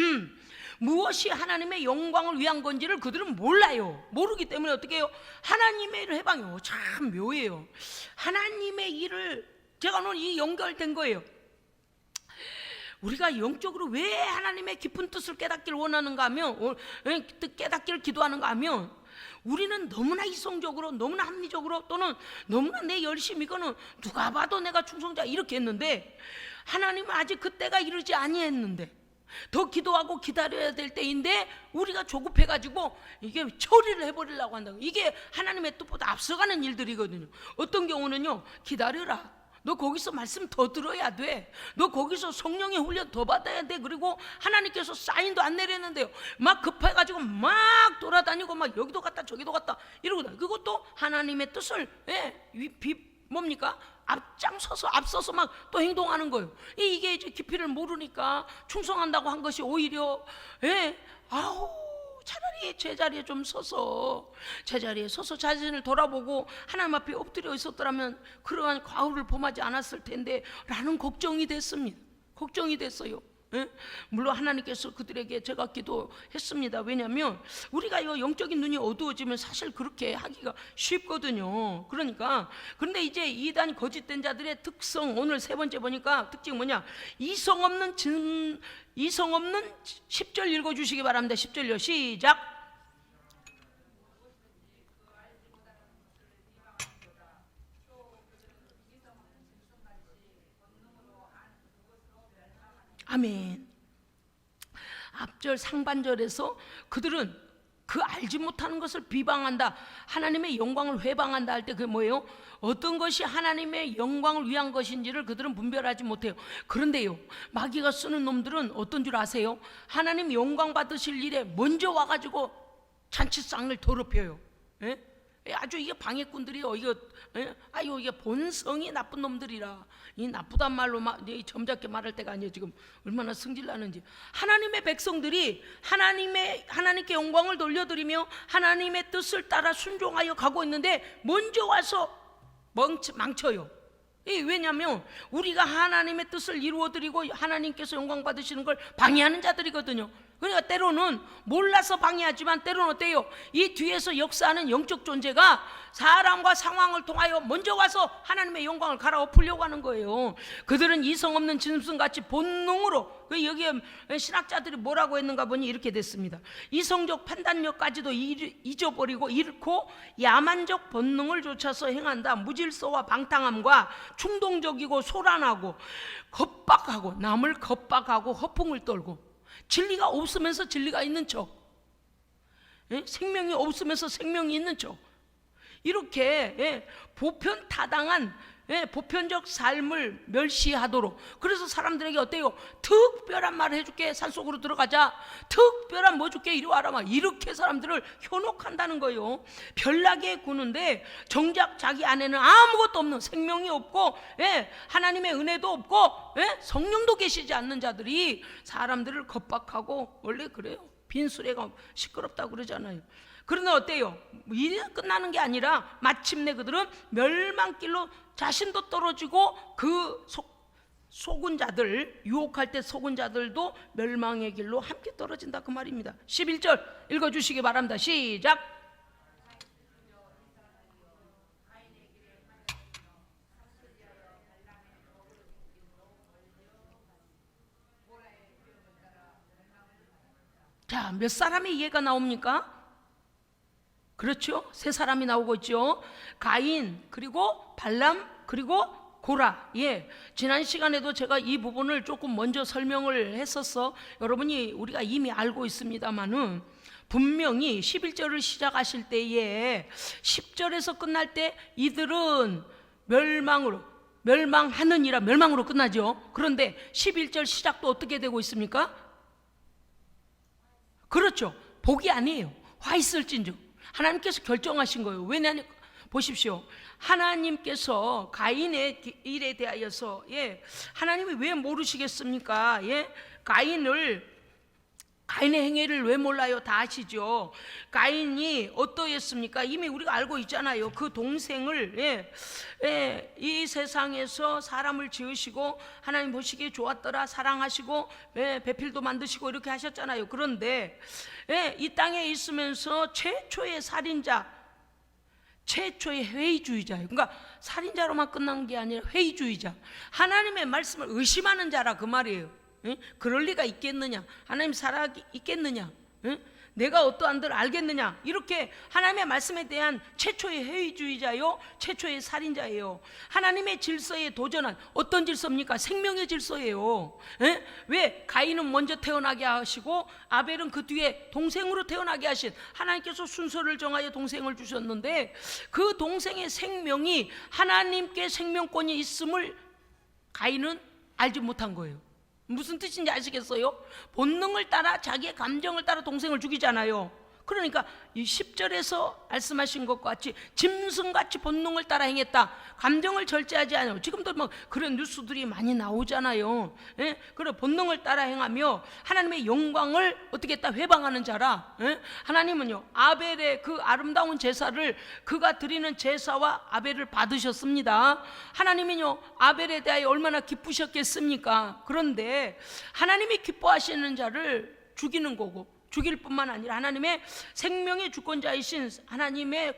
무엇이 하나님의 영광을 위한 건지를 그들은 몰라요. 모르기 때문에 어떻게 해요? 하나님의 일을 해방해요. 참 묘해요. 하나님의 일을 제가 오늘 이 연결된 거예요. 우리가 영적으로 왜 하나님의 깊은 뜻을 깨닫기를 원하는가 하면, 깨닫기를 기도하는가 하면, 우리는 너무나 이성적으로, 너무나 합리적으로, 또는 너무나 내 열심 이거는 누가 봐도 내가 충성자 이렇게 했는데, 하나님은 아직 그때가 이르지 아니했는데 더 기도하고 기다려야 될 때인데 우리가 조급해가지고 이게 처리를 해버리려고 한다고. 이게 하나님의 뜻보다 앞서가는 일들이거든요. 어떤 경우는요, 기다려라, 너 거기서 말씀 더 들어야 돼, 너 거기서 성령의 훈련 더 받아야 돼. 그리고 하나님께서 사인도 안 내렸는데요 막 급해가지고 막 돌아다니고 막 여기도 갔다 저기도 갔다 이러고 다. 그것도 하나님의 뜻을 뭡니까? 앞서서 막 또 행동하는 거예요. 이게 이제 깊이를 모르니까 충성한다고 한 것이 오히려 차라리 제자리에 좀 서서 제자리에 서서 자신을 돌아보고 하나님 앞에 엎드려 있었더라면 그러한 과오를 범하지 않았을 텐데 라는 걱정이 됐습니다. 걱정이 됐어요. 물론 하나님께서 그들에게 제가 기도했습니다. 왜냐하면 우리가 영적인 눈이 어두워지면 사실 그렇게 하기가 쉽거든요. 그런데 이제 이단 거짓된 자들의 특성, 오늘 세 번째 보니까 특징이 뭐냐? 이성 없는 10절 읽어주시기 바랍니다. 10절요 시작. 아멘. 앞절 상반절에서 그들은 그 알지 못하는 것을 비방한다, 하나님의 영광을 회방한다 할 때 그게 뭐예요? 어떤 것이 하나님의 영광을 위한 것인지를 그들은 분별하지 못해요. 그런데요, 마귀가 쓰는 놈들은 어떤 줄 아세요? 하나님 영광 받으실 일에 먼저 와가지고 잔치상을 더럽혀요. 예? 아주 이게 방해꾼들이요. 이거 아유 이게 본성이 나쁜 놈들이라. 이 나쁘단 말로 점잖게 말할 때가 아니에요. 지금 얼마나 승질나는지. 하나님의 백성들이 하나님께 영광을 돌려드리며 하나님의 뜻을 따라 순종하여 가고 있는데 먼저 와서 망쳐요. 왜냐하면 우리가 하나님의 뜻을 이루어드리고 하나님께서 영광 받으시는 걸 방해하는 자들이거든요. 그러니까 때로는 몰라서 방해하지만 때로는 어때요? 이 뒤에서 역사하는 영적 존재가 사람과 상황을 통하여 먼저 와서 하나님의 영광을 갈아엎으려고 하는 거예요. 그들은 이성 없는 짐승같이 본능으로, 여기에 신학자들이 뭐라고 했는가 보니 이렇게 됐습니다. 이성적 판단력까지도 잊어버리고 잃고 야만적 본능을 쫓아서 행한다. 무질서와 방탕함과 충동적이고 소란하고 겁박하고 남을 겁박하고 허풍을 떨고 진리가 없으면서 진리가 있는 척, 생명이 없으면서 생명이 있는 척, 이렇게 보편타당한 보편적 삶을 멸시하도록. 그래서 사람들에게 어때요? 특별한 말을 해줄게, 산속으로 들어가자, 특별한 뭐 줄게, 이리 와라, 막 이렇게 사람들을 현혹한다는 거예요. 별나게 구는데 정작 자기 안에는 아무것도 없는, 생명이 없고 하나님의 은혜도 없고 성령도 계시지 않는 자들이 사람들을 겁박하고, 원래 그래요. 빈수레가 시끄럽다고 그러잖아요. 그러나 어때요? 일이 끝나는 게 아니라 마침내 그들은 멸망길로 자신도 떨어지고 그 속은 자들, 유혹할 때 속은 자들도 멸망의 길로 함께 떨어진다, 그 말입니다. 11절 읽어주시기 바랍니다. 시작. 자, 몇 사람의 이해가 나옵니까? 그렇죠? 세 사람이 나오고 있죠. 가인, 그리고 발람, 그리고 고라. 지난 시간에도 제가 이 부분을 조금 먼저 설명을 했었어. 여러분이 우리가 이미 알고 있습니다만은 분명히 11절을 시작하실 때에 10절에서 끝날 때 이들은 멸망하느니라, 멸망으로 끝나죠. 그런데 11절 시작도 어떻게 되고 있습니까? 그렇죠. 복이 아니에요. 화 있을진저. 하나님께서 결정하신 거예요. 왜냐하면 보십시오. 하나님께서 가인의 일에 대하여서 하나님이 왜 모르시겠습니까? 가인의 행위를 왜 몰라요? 다 아시죠? 가인이 어떠했습니까? 이미 우리가 알고 있잖아요. 그 동생을 이 세상에서 사람을 지으시고 하나님 보시기에 좋았더라, 사랑하시고 배필도 만드시고 이렇게 하셨잖아요. 그런데 이 땅에 있으면서 최초의 살인자, 최초의 회의주의자예요. 그러니까 살인자로만 끝난 게 아니라 회의주의자, 하나님의 말씀을 의심하는 자라, 그 말이에요. 그럴 리가 있겠느냐? 하나님 살아 있겠느냐? 내가 어떠한들 알겠느냐? 이렇게 하나님의 말씀에 대한 최초의 회의주의자요, 최초의 살인자예요. 하나님의 질서에 도전한, 어떤 질서입니까? 생명의 질서예요. 왜? 가인은 먼저 태어나게 하시고 아벨은 그 뒤에 동생으로 태어나게 하신, 하나님께서 순서를 정하여 동생을 주셨는데 그 동생의 생명이 하나님께 생명권이 있음을 가인은 알지 못한 거예요. 무슨 뜻인지 아시겠어요? 본능을 따라, 자기의 감정을 따라 동생을 죽이잖아요. 그러니까 이 10절에서 말씀하신 것과 같이 짐승같이 본능을 따라 행했다. 감정을 절제하지 않아요. 지금도 막 그런 뉴스들이 많이 나오잖아요. 그래, 본능을 따라 행하며 하나님의 영광을 어떻게 했다? 회방하는 자라. 하나님은요, 아벨의 그 아름다운 제사를, 그가 드리는 제사와 아벨을 받으셨습니다. 하나님은요, 아벨에 대하여 얼마나 기쁘셨겠습니까? 그런데 하나님이 기뻐하시는 자를 죽이는 거고, 죽일 뿐만 아니라 하나님의 생명의 주권자이신 하나님의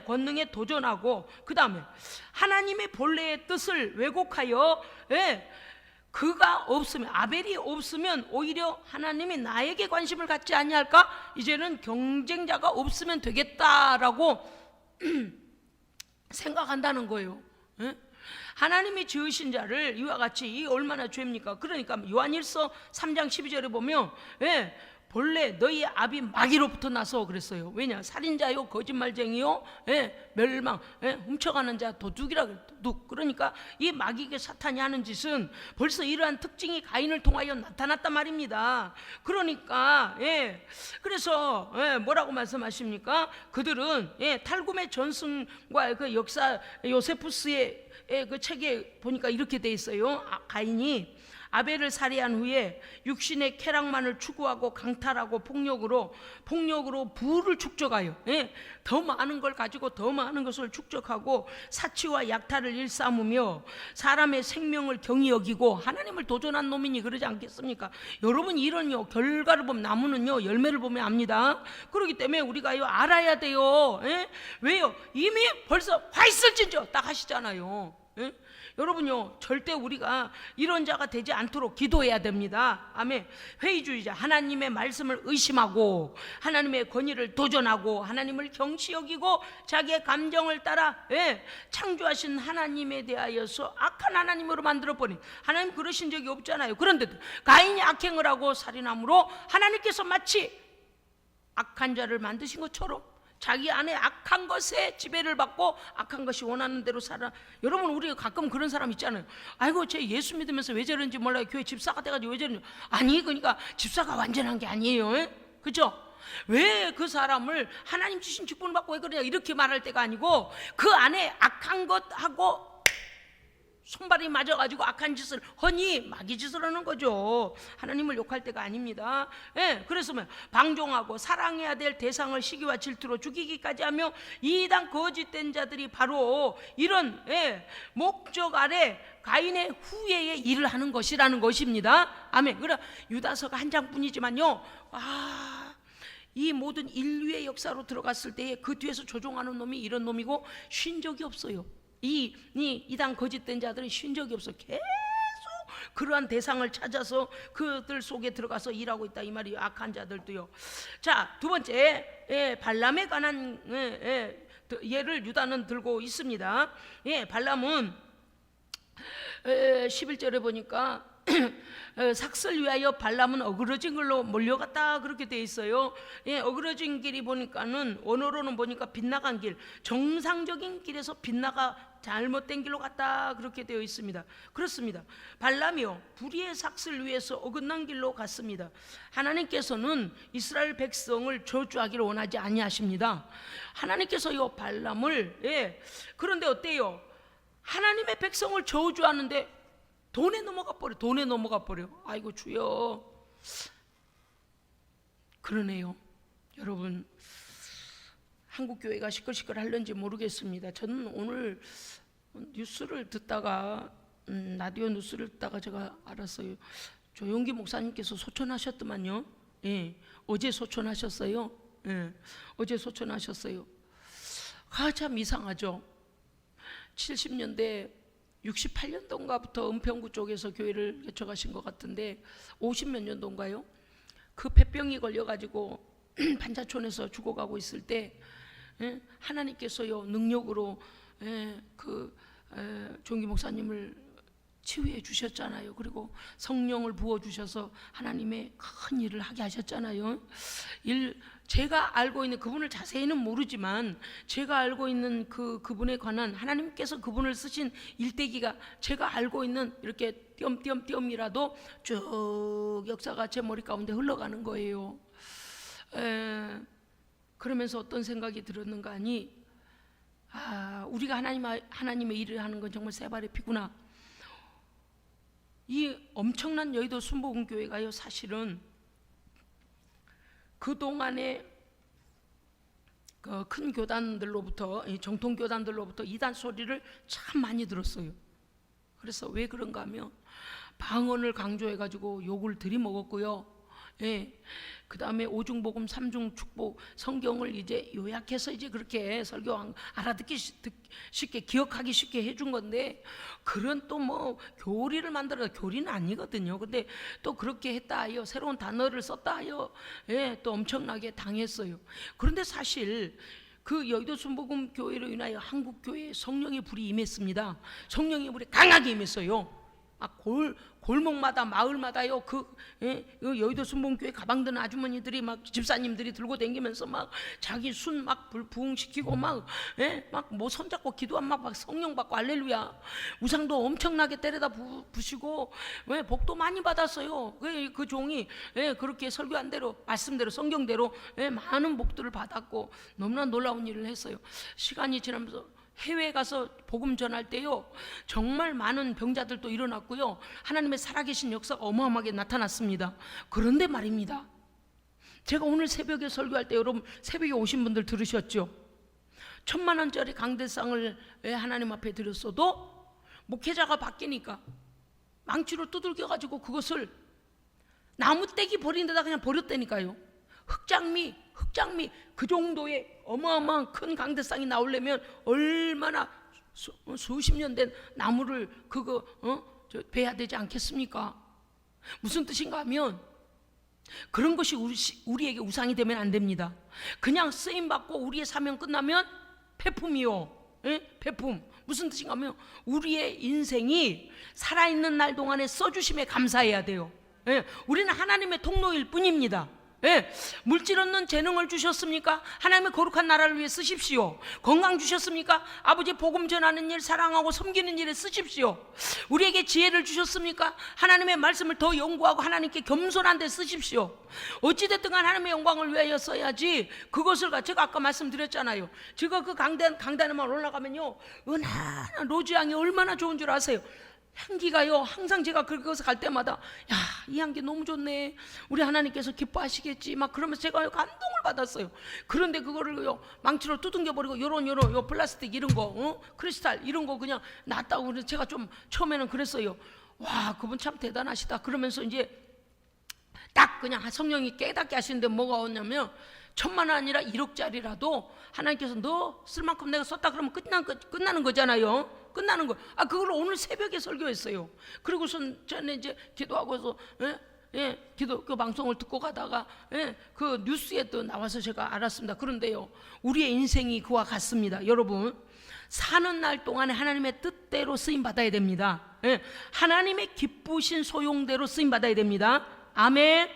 권능에 도전하고, 그 다음에 하나님의 본래의 뜻을 왜곡하여 그가 없으면, 아벨이 없으면 오히려 하나님이 나에게 관심을 갖지 아니할까? 이제는 경쟁자가 없으면 되겠다라고 생각한다는 거예요. 하나님이 지으신 자를 이와 같이, 이 얼마나 죄입니까? 그러니까 요한일서 3장 12절에 보면 본래 너희 아비 마귀로부터 나서 그랬어요. 왜냐? 살인자요, 거짓말쟁이요, 멸망, 훔쳐가는 자, 도둑이라 그래. 도둑. 그러니까 이 마귀가 사탄이 하는 짓은 벌써 이러한 특징이 가인을 통하여 나타났단 말입니다. 그러니까 그래서 뭐라고 말씀하십니까? 그들은 탈굼의 전승과 그 역사 요세푸스의 그 책에 보니까 이렇게 돼 있어요. 가인이 아벨을 살해한 후에 육신의 쾌락만을 추구하고 강탈하고 폭력으로 부를 축적하여 더 많은 걸 가지고 더 많은 것을 축적하고 사치와 약탈을 일삼으며 사람의 생명을 경히 여기고 하나님을 도전한 놈이니 그러지 않겠습니까? 여러분, 이런 결과를 보면, 나무는요 열매를 보면 압니다. 그렇기 때문에 우리가요 알아야 돼요. 왜요? 이미 벌써 화 있을진저 딱 하시잖아요. 여러분요, 절대 우리가 이런 자가 되지 않도록 기도해야 됩니다. 아멘. 회의주의자, 하나님의 말씀을 의심하고 하나님의 권위를 도전하고 하나님을 경시 여기고 자기의 감정을 따라 창조하신 하나님에 대하여서 악한 하나님으로 만들어버린, 하나님 그러신 적이 없잖아요. 그런데도 가인이 악행을 하고 살인함으로 하나님께서 마치 악한 자를 만드신 것처럼 자기 안에 악한 것에 지배를 받고 악한 것이 원하는 대로 살아. 여러분, 우리 가끔 그런 사람 있잖아요. 아이고, 쟤 예수 믿으면서 왜 저런지 몰라요. 교회 집사가 돼가지고 왜 저런지. 아니, 그러니까 집사가 완전한 게 아니에요. 그죠? 왜 그 사람을 하나님 주신 직분을 받고 왜 그러냐 이렇게 말할 때가 아니고, 그 안에 악한 것하고 손발이 맞아가지고 악한 짓을 허니 마귀 짓을 하는 거죠. 하나님을 욕할 때가 아닙니다. 그래서 방종하고 사랑해야 될 대상을 시기와 질투로 죽이기까지 하며 이단 거짓된 자들이 바로 이런 목적 아래 가인의 후예의 일을 하는 것이라는 것입니다. 아멘. 그래, 유다서가 한 장뿐이지만요, 이 모든 인류의 역사로 들어갔을 때에 그 뒤에서 조종하는 놈이 이런 놈이고 쉰 적이 없어요. 이단 거짓된 자들은 쉰 적이 없어. 계속 그러한 대상을 찾아서 그들 속에 들어가서 일하고 있다 이 말이에요. 악한 자들도요. 자, 두 번째, 발람에 관한 예를 유다는 들고 있습니다. 발람은 11절에 보니까 삭슬 위하여 발람은 어그러진 길로 몰려갔다 그렇게 돼 있어요. 어그러진 길이 보니까는 언어로는 보니까 빗나간 길, 정상적인 길에서 빗나가 잘못된 길로 갔다 그렇게 되어 있습니다. 그렇습니다. 발람이요 불의의 삭슬 위에서 어긋난 길로 갔습니다. 하나님께서는 이스라엘 백성을 저주하기를 원하지 아니하십니다. 하나님께서요 발람을 그런데 어때요? 하나님의 백성을 저주하는데 돈에 넘어가 버려. 아이고 주여. 그러네요. 여러분, 한국 교회가 시끌시끌 할는지 모르겠습니다. 저는 오늘 뉴스를 듣다가 라디오 뉴스를 듣다가 제가 알았어요. 조용기 목사님께서 소천하셨더만요. 어제 소천하셨어요. 어제 소천하셨어요. 참 이상하죠. 70년대 68년도인가부터 은평구 쪽에서 교회를 개척하신 것 같은데 50몇 년도인가요? 그 폐병이 걸려가지고 반자촌에서 죽어가고 있을 때 하나님께서요 능력으로 종기 목사님을 치유해 주셨잖아요. 그리고 성령을 부어 주셔서 하나님의 큰 일을 하게 하셨잖아요. 제가 알고 있는 그분을 자세히는 모르지만 제가 알고 있는 그분에 관한 하나님께서 그분을 쓰신 일대기가 제가 알고 있는 이렇게 띄엄띄엄이라도 쭉 역사가 제 머리 가운데 흘러가는 거예요. 그러면서 어떤 생각이 들었는가 하니 우리가 하나님의 일을 하는 건 정말 새발의 피구나. 이 엄청난 여의도 순복음교회가요 사실은 그동안에 그 큰 교단들로부터 정통 교단들로부터 이단 소리를 참 많이 들었어요. 그래서 왜 그런가 하면 방언을 강조해 가지고 욕을 들이먹었고요. 그 다음에 오중복음 삼중축복 성경을 이제 요약해서 이제 그렇게 설교 알아듣기 쉽게 기억하기 쉽게 해준 건데 그런 또 뭐 교리를 만들어 교리는 아니거든요. 근데 또 그렇게 했다 하여 새로운 단어를 썼다 하여 또 엄청나게 당했어요. 그런데 사실 그 여의도 순복음 교회로 인하여 한국 교회에 성령의 불이 임했습니다. 성령의 불이 강하게 임했어요. 막 골목마다 마을마다요 여의도 순복음교회 가방 드는 아주머니들이 막 집사님들이 들고 다니면서 막 자기 순 막 부흥시키고 막 뭐 손잡고 기도하면 막 성령 받고 할렐루야. 우상도 엄청나게 때려다 부시고 복도 많이 받았어요. 그 종이 그렇게 설교한 대로 말씀대로 성경대로 많은 복들을 받았고 너무나 놀라운 일을 했어요. 시간이 지나면서 해외에 가서 복음 전할 때요 정말 많은 병자들도 일어났고요 하나님의 살아계신 역사가 어마어마하게 나타났습니다. 그런데 말입니다, 제가 오늘 새벽에 설교할 때 여러분 새벽에 오신 분들 들으셨죠? 1,000만 원짜리 강대상을 하나님 앞에 드렸어도 목회자가 바뀌니까 망치로 두들겨 가지고 그것을 나무 떼기 버린 데다 그냥 버렸다니까요. 흑장미 그 정도의 어마어마한 큰 강대상이 나오려면 얼마나 수십 년 된 나무를 베야 되지 않겠습니까? 무슨 뜻인가 하면 그런 것이 우리에게 우상이 되면 안 됩니다. 그냥 쓰임받고 우리의 사명 끝나면 폐품이요. 폐품. 무슨 뜻인가 하면 우리의 인생이 살아있는 날 동안에 써주심에 감사해야 돼요. 우리는 하나님의 통로일 뿐입니다. 물질 없는 재능을 주셨습니까? 하나님의 거룩한 나라를 위해 쓰십시오. 건강 주셨습니까? 아버지 복음 전하는 일, 사랑하고 섬기는 일에 쓰십시오. 우리에게 지혜를 주셨습니까? 하나님의 말씀을 더 연구하고 하나님께 겸손한 데 쓰십시오. 어찌됐든 간 하나님의 영광을 위하여 써야지. 그것을 제가 아까 말씀드렸잖아요. 제가 그 강단에만 올라가면요 은하한 로즈향이 얼마나 좋은 줄 아세요? 향기가요 항상 제가 그곳에 갈 때마다 야, 이 향기 너무 좋네, 우리 하나님께서 기뻐하시겠지 막 그러면서 제가 감동을 받았어요. 그런데 그거를요 망치로 두둥겨 버리고 요런 플라스틱 이런 거 크리스탈 이런 거 그냥 놨다고. 그래서 제가 좀 처음에는 그랬어요. 와, 그분 참 대단하시다. 그러면서 이제 딱 그냥 성령이 깨닫게 하시는데 뭐가 왔냐면 1,000만 원 아니라 1억짜리라도 하나님께서 너 쓸 만큼 내가 썼다 그러면 끝나는 거잖아요. 끝나는 거. 그걸 오늘 새벽에 설교했어요. 그리고선 저는 이제 기도하고서 기도 그 방송을 듣고 가다가 그 뉴스에 또 나와서 제가 알았습니다. 그런데요 우리의 인생이 그와 같습니다. 여러분 사는 날 동안에 하나님의 뜻대로 쓰임 받아야 됩니다. 하나님의 기쁘신 소용대로 쓰임 받아야 됩니다. 아멘.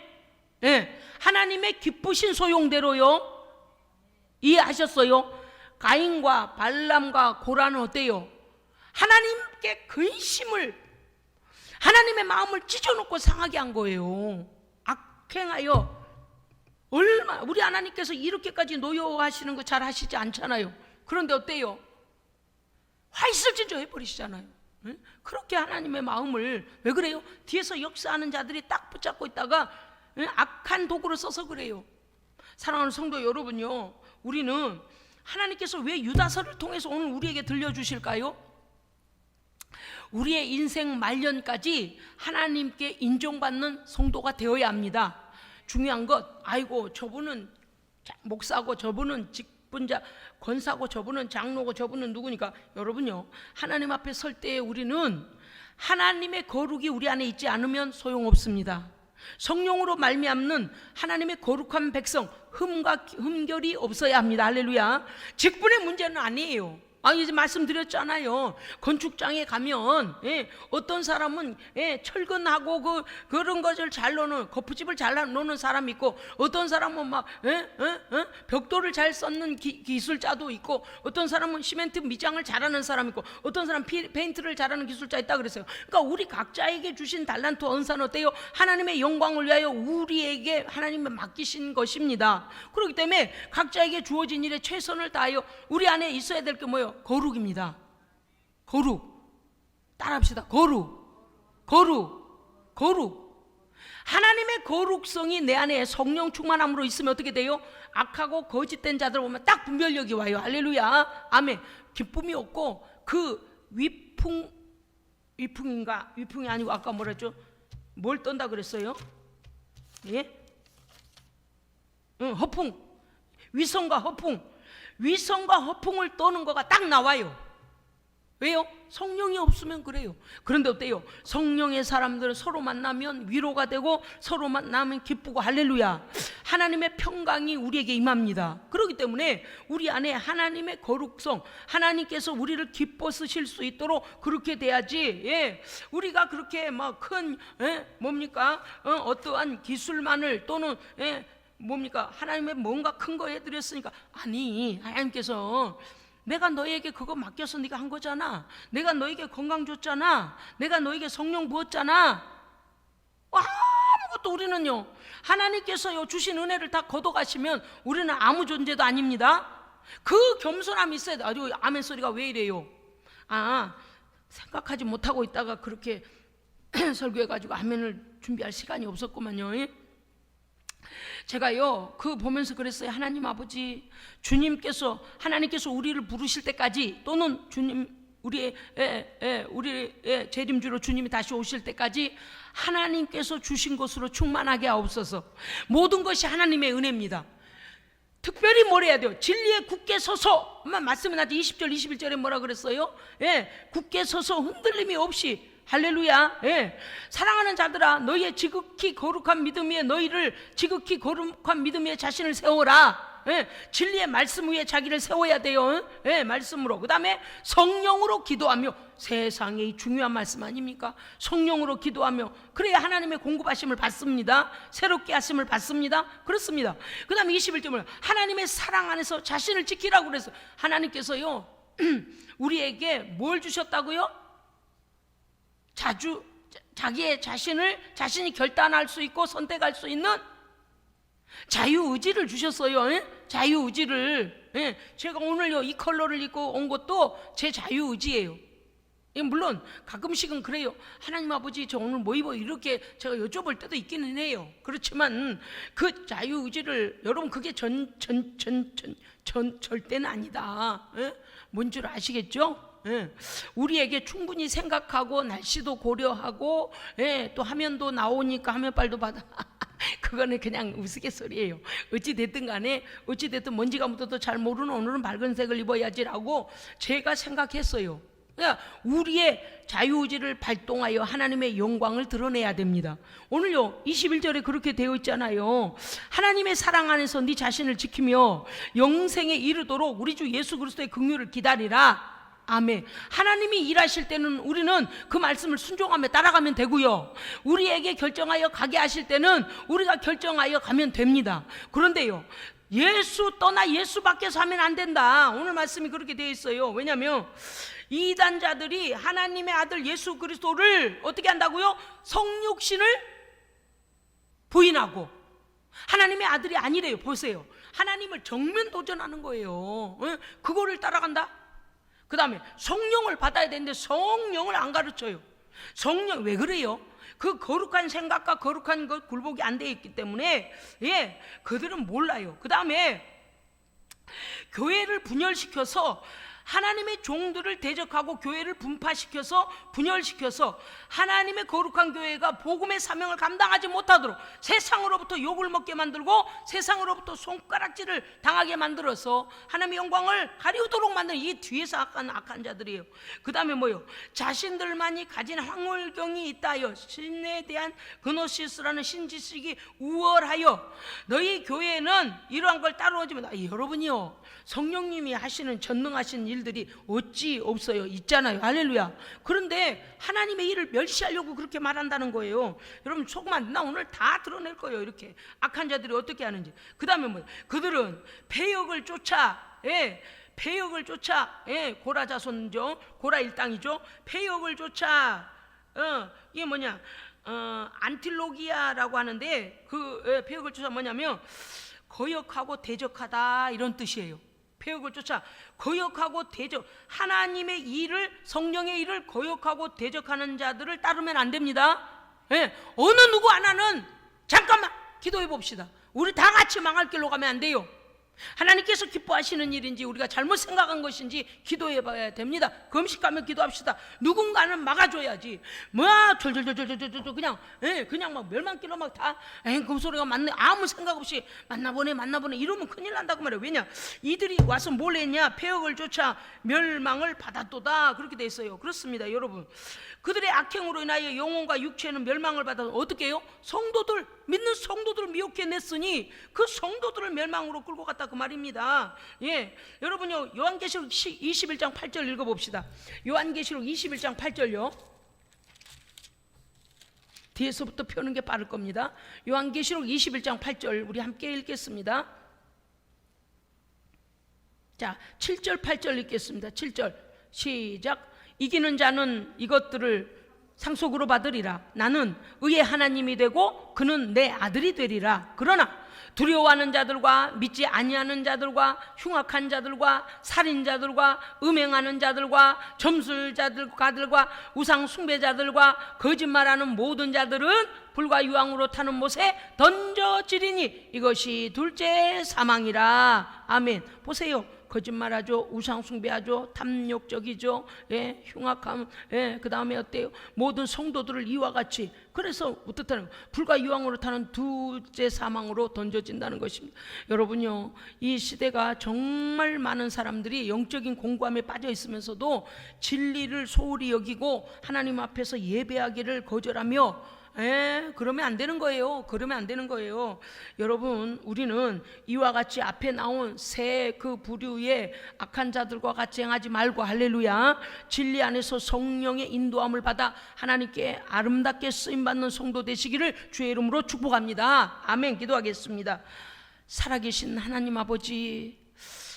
하나님의 기쁘신 소용대로요. 이해하셨어요? 가인과 발람과 고라는 어때요? 하나님께 근심을, 하나님의 마음을 찢어놓고 상하게 한 거예요. 악행하여 얼마 우리 하나님께서 이렇게까지 노여워하시는 거 잘 하시지 않잖아요. 그런데 어때요? 화이슬진저 해버리시잖아요. 그렇게 하나님의 마음을 왜 그래요? 뒤에서 역사하는 자들이 딱 붙잡고 있다가 악한 도구를 써서 그래요. 사랑하는 성도 여러분요, 우리는 하나님께서 왜 유다서를 통해서 오늘 우리에게 들려주실까요? 우리의 인생 말년까지 하나님께 인정받는 성도가 되어야 합니다. 중요한 것, 아이고 저분은 목사고 저분은 직분자 권사고 저분은 장로고 저분은 누구니까. 여러분요 하나님 앞에 설 때에 우리는 하나님의 거룩이 우리 안에 있지 않으면 소용없습니다. 성령으로 말미암는 하나님의 거룩한 백성, 흠결이 없어야 합니다. 할렐루야. 직분의 문제는 아니에요. 이제 말씀드렸잖아요. 건축장에 가면 어떤 사람은 철근하고 그런 것을 잘 놓는 거푸집을 잘 놓는 사람이 있고, 어떤 사람은 막 벽돌을 잘 쌓는 기술자도 있고, 어떤 사람은 시멘트 미장을 잘하는 사람이 있고, 어떤 사람은 페인트를 잘하는 기술자 있다 그랬어요. 그러니까 우리 각자에게 주신 달란트 언사는 어때요? 하나님의 영광을 위하여 우리에게 하나님의 맡기신 것입니다. 그렇기 때문에 각자에게 주어진 일에 최선을 다하여 우리 안에 있어야 될 게 뭐예요? 거룩입니다. 거룩. 따라합시다. 거룩. 하나님의 거룩성이 내 안에 성령 충만함으로 있으면 어떻게 돼요? 악하고 거짓된 자들 보면 딱 분별력이 와요. 할렐루야. 아멘. 기쁨이 없고 그 위풍이 아니고 아까 뭐라 했죠? 뭘 떤다 그랬어요? 허풍. 위선과 허풍을 떠는 거가 딱 나와요. 왜요? 성령이 없으면 그래요. 그런데 어때요? 성령의 사람들은 서로 만나면 위로가 되고 서로 만나면 기쁘고 할렐루야, 하나님의 평강이 우리에게 임합니다. 그렇기 때문에 우리 안에 하나님의 거룩성, 하나님께서 우리를 기뻐 쓰실 수 있도록 그렇게 돼야지. 예, 우리가 그렇게 막 큰 뭡니까 어떠한 기술만을 또는 뭡니까 하나님의 뭔가 큰 거 해드렸으니까, 아니, 하나님께서 내가 너에게 그거 맡겨서 네가 한 거잖아. 내가 너에게 건강 줬잖아. 내가 너에게 성령 부었잖아. 아무것도 우리는요, 하나님께서요 주신 은혜를 다 걷어가시면 우리는 아무 존재도 아닙니다. 그 겸손함이 있어야 돼. 아주 아멘 소리가 왜 이래요? 생각하지 못하고 있다가 그렇게 설교해가지고 아멘을 준비할 시간이 없었구만요. 제가요 그 보면서 그랬어요. 하나님 아버지, 하나님께서 우리를 부르실 때까지, 또는 주님 우리의 재림주로 주님이 다시 오실 때까지 하나님께서 주신 것으로 충만하게 하옵소서. 모든 것이 하나님의 은혜입니다. 특별히 뭘 해야 돼요? 진리에 굳게 서서, 말씀은 아직 20절 21절에 뭐라 그랬어요? 굳게 서서 흔들림이 없이, 할렐루야. 사랑하는 자들아, 너희의 지극히 거룩한 믿음 위에 지극히 거룩한 믿음 위에 자신을 세워라. 진리의 말씀 위에 자기를 세워야 돼요. 말씀으로. 그 다음에 성령으로 기도하며, 세상의 중요한 말씀 아닙니까? 성령으로 기도하며, 그래야 하나님의 공급하심을 받습니다. 새롭게 하심을 받습니다. 그렇습니다. 그 다음에 21절은 하나님의 사랑 안에서 자신을 지키라고 그래서, 하나님께서요 우리에게 뭘 주셨다고요? 자기의 자신이 결단할 수 있고 선택할 수 있는 자유의지를 주셨어요. 자유의지를. 제가 오늘요 이 컬러를 입고 온 것도 제 자유의지예요. 물론 가끔씩은 그래요. 하나님 아버지, 저 오늘 뭐 입어? 이렇게 제가 여쭤볼 때도 있기는 해요. 그렇지만 그 자유의지를, 여러분 그게 절대는 아니다. 뭔 줄 아시겠죠? 우리에게 충분히 생각하고 날씨도 고려하고 또 화면도 나오니까 화면빨도 받아 그거는 그냥 우스갯소리예요. 어찌됐든 간에, 어찌됐든 먼지가 묻어도 잘 모르는 오늘은 밝은 색을 입어야지라고 제가 생각했어요. 그러니까 우리의 자유의지를 발동하여 하나님의 영광을 드러내야 됩니다. 오늘요 21절에 그렇게 되어 있잖아요. 하나님의 사랑 안에서 네 자신을 지키며 영생에 이르도록 우리 주 예수 그리스도의 긍휼을 기다리라. 아멘. 하나님이 일하실 때는 우리는 그 말씀을 순종하며 따라가면 되고요, 우리에게 결정하여 가게 하실 때는 우리가 결정하여 가면 됩니다. 그런데요, 예수 떠나 예수 밖에서 하면 안 된다. 오늘 말씀이 그렇게 되어 있어요. 왜냐하면 이단자들이 하나님의 아들 예수 그리스도를 어떻게 한다고요? 성육신을 부인하고 하나님의 아들이 아니래요. 보세요, 하나님을 정면 도전하는 거예요. 그거를 따라간다? 그 다음에 성령을 받아야 되는데 성령을 안 가르쳐요. 성령 왜 그래요? 그 거룩한 생각과 거룩한 것 굴복이 안 돼 있기 때문에 그들은 몰라요. 그 다음에 교회를 분열시켜서 하나님의 종들을 대적하고 교회를 분파시켜서 분열시켜서 하나님의 거룩한 교회가 복음의 사명을 감당하지 못하도록 세상으로부터 욕을 먹게 만들고 세상으로부터 손가락질을 당하게 만들어서 하나님의 영광을 가리우도록 만든 이 뒤에서 악한 자들이에요. 그 다음에 뭐요? 자신들만이 가진 황홀경이 있다하여 신에 대한 그노시스라는 신지식이 우월하여 너희 교회는 이러한 걸 따라오지 마. 여러분이요, 성령님이 하시는 전능하신 일들이 어찌 없어요? 있잖아요. 할렐루야. 그런데 하나님의 일을 멸시하려고 그렇게 말한다는 거예요. 여러분 조금만, 나 오늘 다 드러낼 거예요. 이렇게 악한 자들이 어떻게 하는지. 그 다음에 뭐예요? 그들은 배역을 쫓아 고라 자손이죠. 고라 일당이죠. 배역을 쫓아 이게 뭐냐, 안틸로기아라고 하는데 그 배역을 쫓아 뭐냐면 거역하고 대적하다 이런 뜻이에요. 배역을 쫓아 거역하고 대적, 하나님의 일을, 성령의 일을 거역하고 대적하는 자들을 따르면 안 됩니다. 어느 누구 하나는 잠깐만 기도해 봅시다. 우리 다 같이 망할 길로 가면 안 돼요. 하나님께서 기뻐하시는 일인지 우리가 잘못 생각한 것인지 기도해 봐야 됩니다. 금식하면 기도합시다. 누군가는 막아줘야지. 뭐야 졸졸졸졸졸졸 그냥 막 멸망길로 막 다 그 소리가 맞네 아무 생각 없이 만나보네 이러면 큰일 난다고 말이에요. 왜냐 이들이 와서 뭘 했냐 폐역을 쫓아 멸망을 받았도다 그렇게 돼 있어요. 그렇습니다 여러분. 그들의 악행으로 인하여 영혼과 육체는 멸망을 받아서 어떻게 해요? 성도들 믿는 성도들을 미혹해냈으니 그 성도들을 멸망으로 끌고 갔다 그 말입니다. 예, 여러분요 요한계시록 21장 8절 읽어봅시다. 요한계시록 21장 8절요. 뒤에서부터 펴는 게 빠를 겁니다. 요한계시록 21장 8절 우리 함께 읽겠습니다. 자 7절 8절 읽겠습니다. 7절 시작. 이기는 자는 이것들을 상속으로 받으리라. 나는 의의 하나님이 되고 그는 내 아들이 되리라. 그러나 두려워하는 자들과 믿지 아니하는 자들과 흉악한 자들과 살인자들과 음행하는 자들과 점술자들과 우상 숭배자들과 거짓말하는 모든 자들은 불과 유황으로 타는 못에 던져지리니 이것이 둘째 사망이라. 아멘. 보세요. 거짓말하죠, 우상숭배하죠, 탐욕적이죠, 예, 흉악함, 예, 그 다음에 어때요? 모든 성도들을 이와 같이 그래서 어떻다는 불과 유황으로 타는 둘째 사망으로 던져진다는 것입니다. 여러분요, 이 시대가 정말 많은 사람들이 영적인 공고함에 빠져 있으면서도 진리를 소홀히 여기고 하나님 앞에서 예배하기를 거절하며 그러면 안 되는 거예요. 그러면 안 되는 거예요. 여러분, 우리는 이와 같이 앞에 나온 새 그 부류의 악한 자들과 같이 행하지 말고 할렐루야. 진리 안에서 성령의 인도함을 받아 하나님께 아름답게 쓰임받는 성도 되시기를 주의 이름으로 축복합니다. 아멘. 기도하겠습니다. 살아계신 하나님 아버지,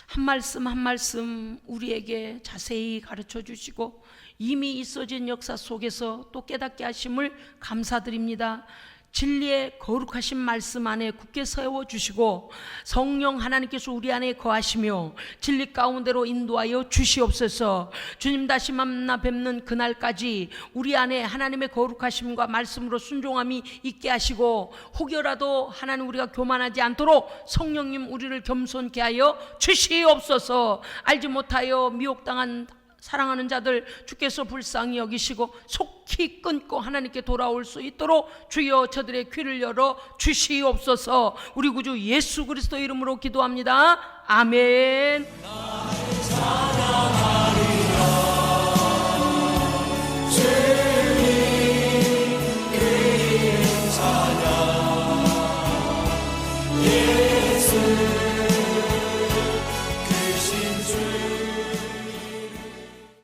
한 말씀 한 말씀 우리에게 자세히 가르쳐 주시고 이미 있어진 역사 속에서 또 깨닫게 하심을 감사드립니다. 진리의 거룩하신 말씀 안에 굳게 세워주시고 성령 하나님께서 우리 안에 거하시며 진리 가운데로 인도하여 주시옵소서. 주님 다시 만나 뵙는 그날까지 우리 안에 하나님의 거룩하심과 말씀으로 순종함이 있게 하시고 혹여라도 하나님 우리가 교만하지 않도록 성령님 우리를 겸손케 하여 주시옵소서. 알지 못하여 미혹당한 사랑하는 자들 주께서 불쌍히 여기시고 속히 끊고 하나님께 돌아올 수 있도록 주여 저들의 귀를 열어 주시옵소서. 우리 구주 예수 그리스도 이름으로 기도합니다. 아멘.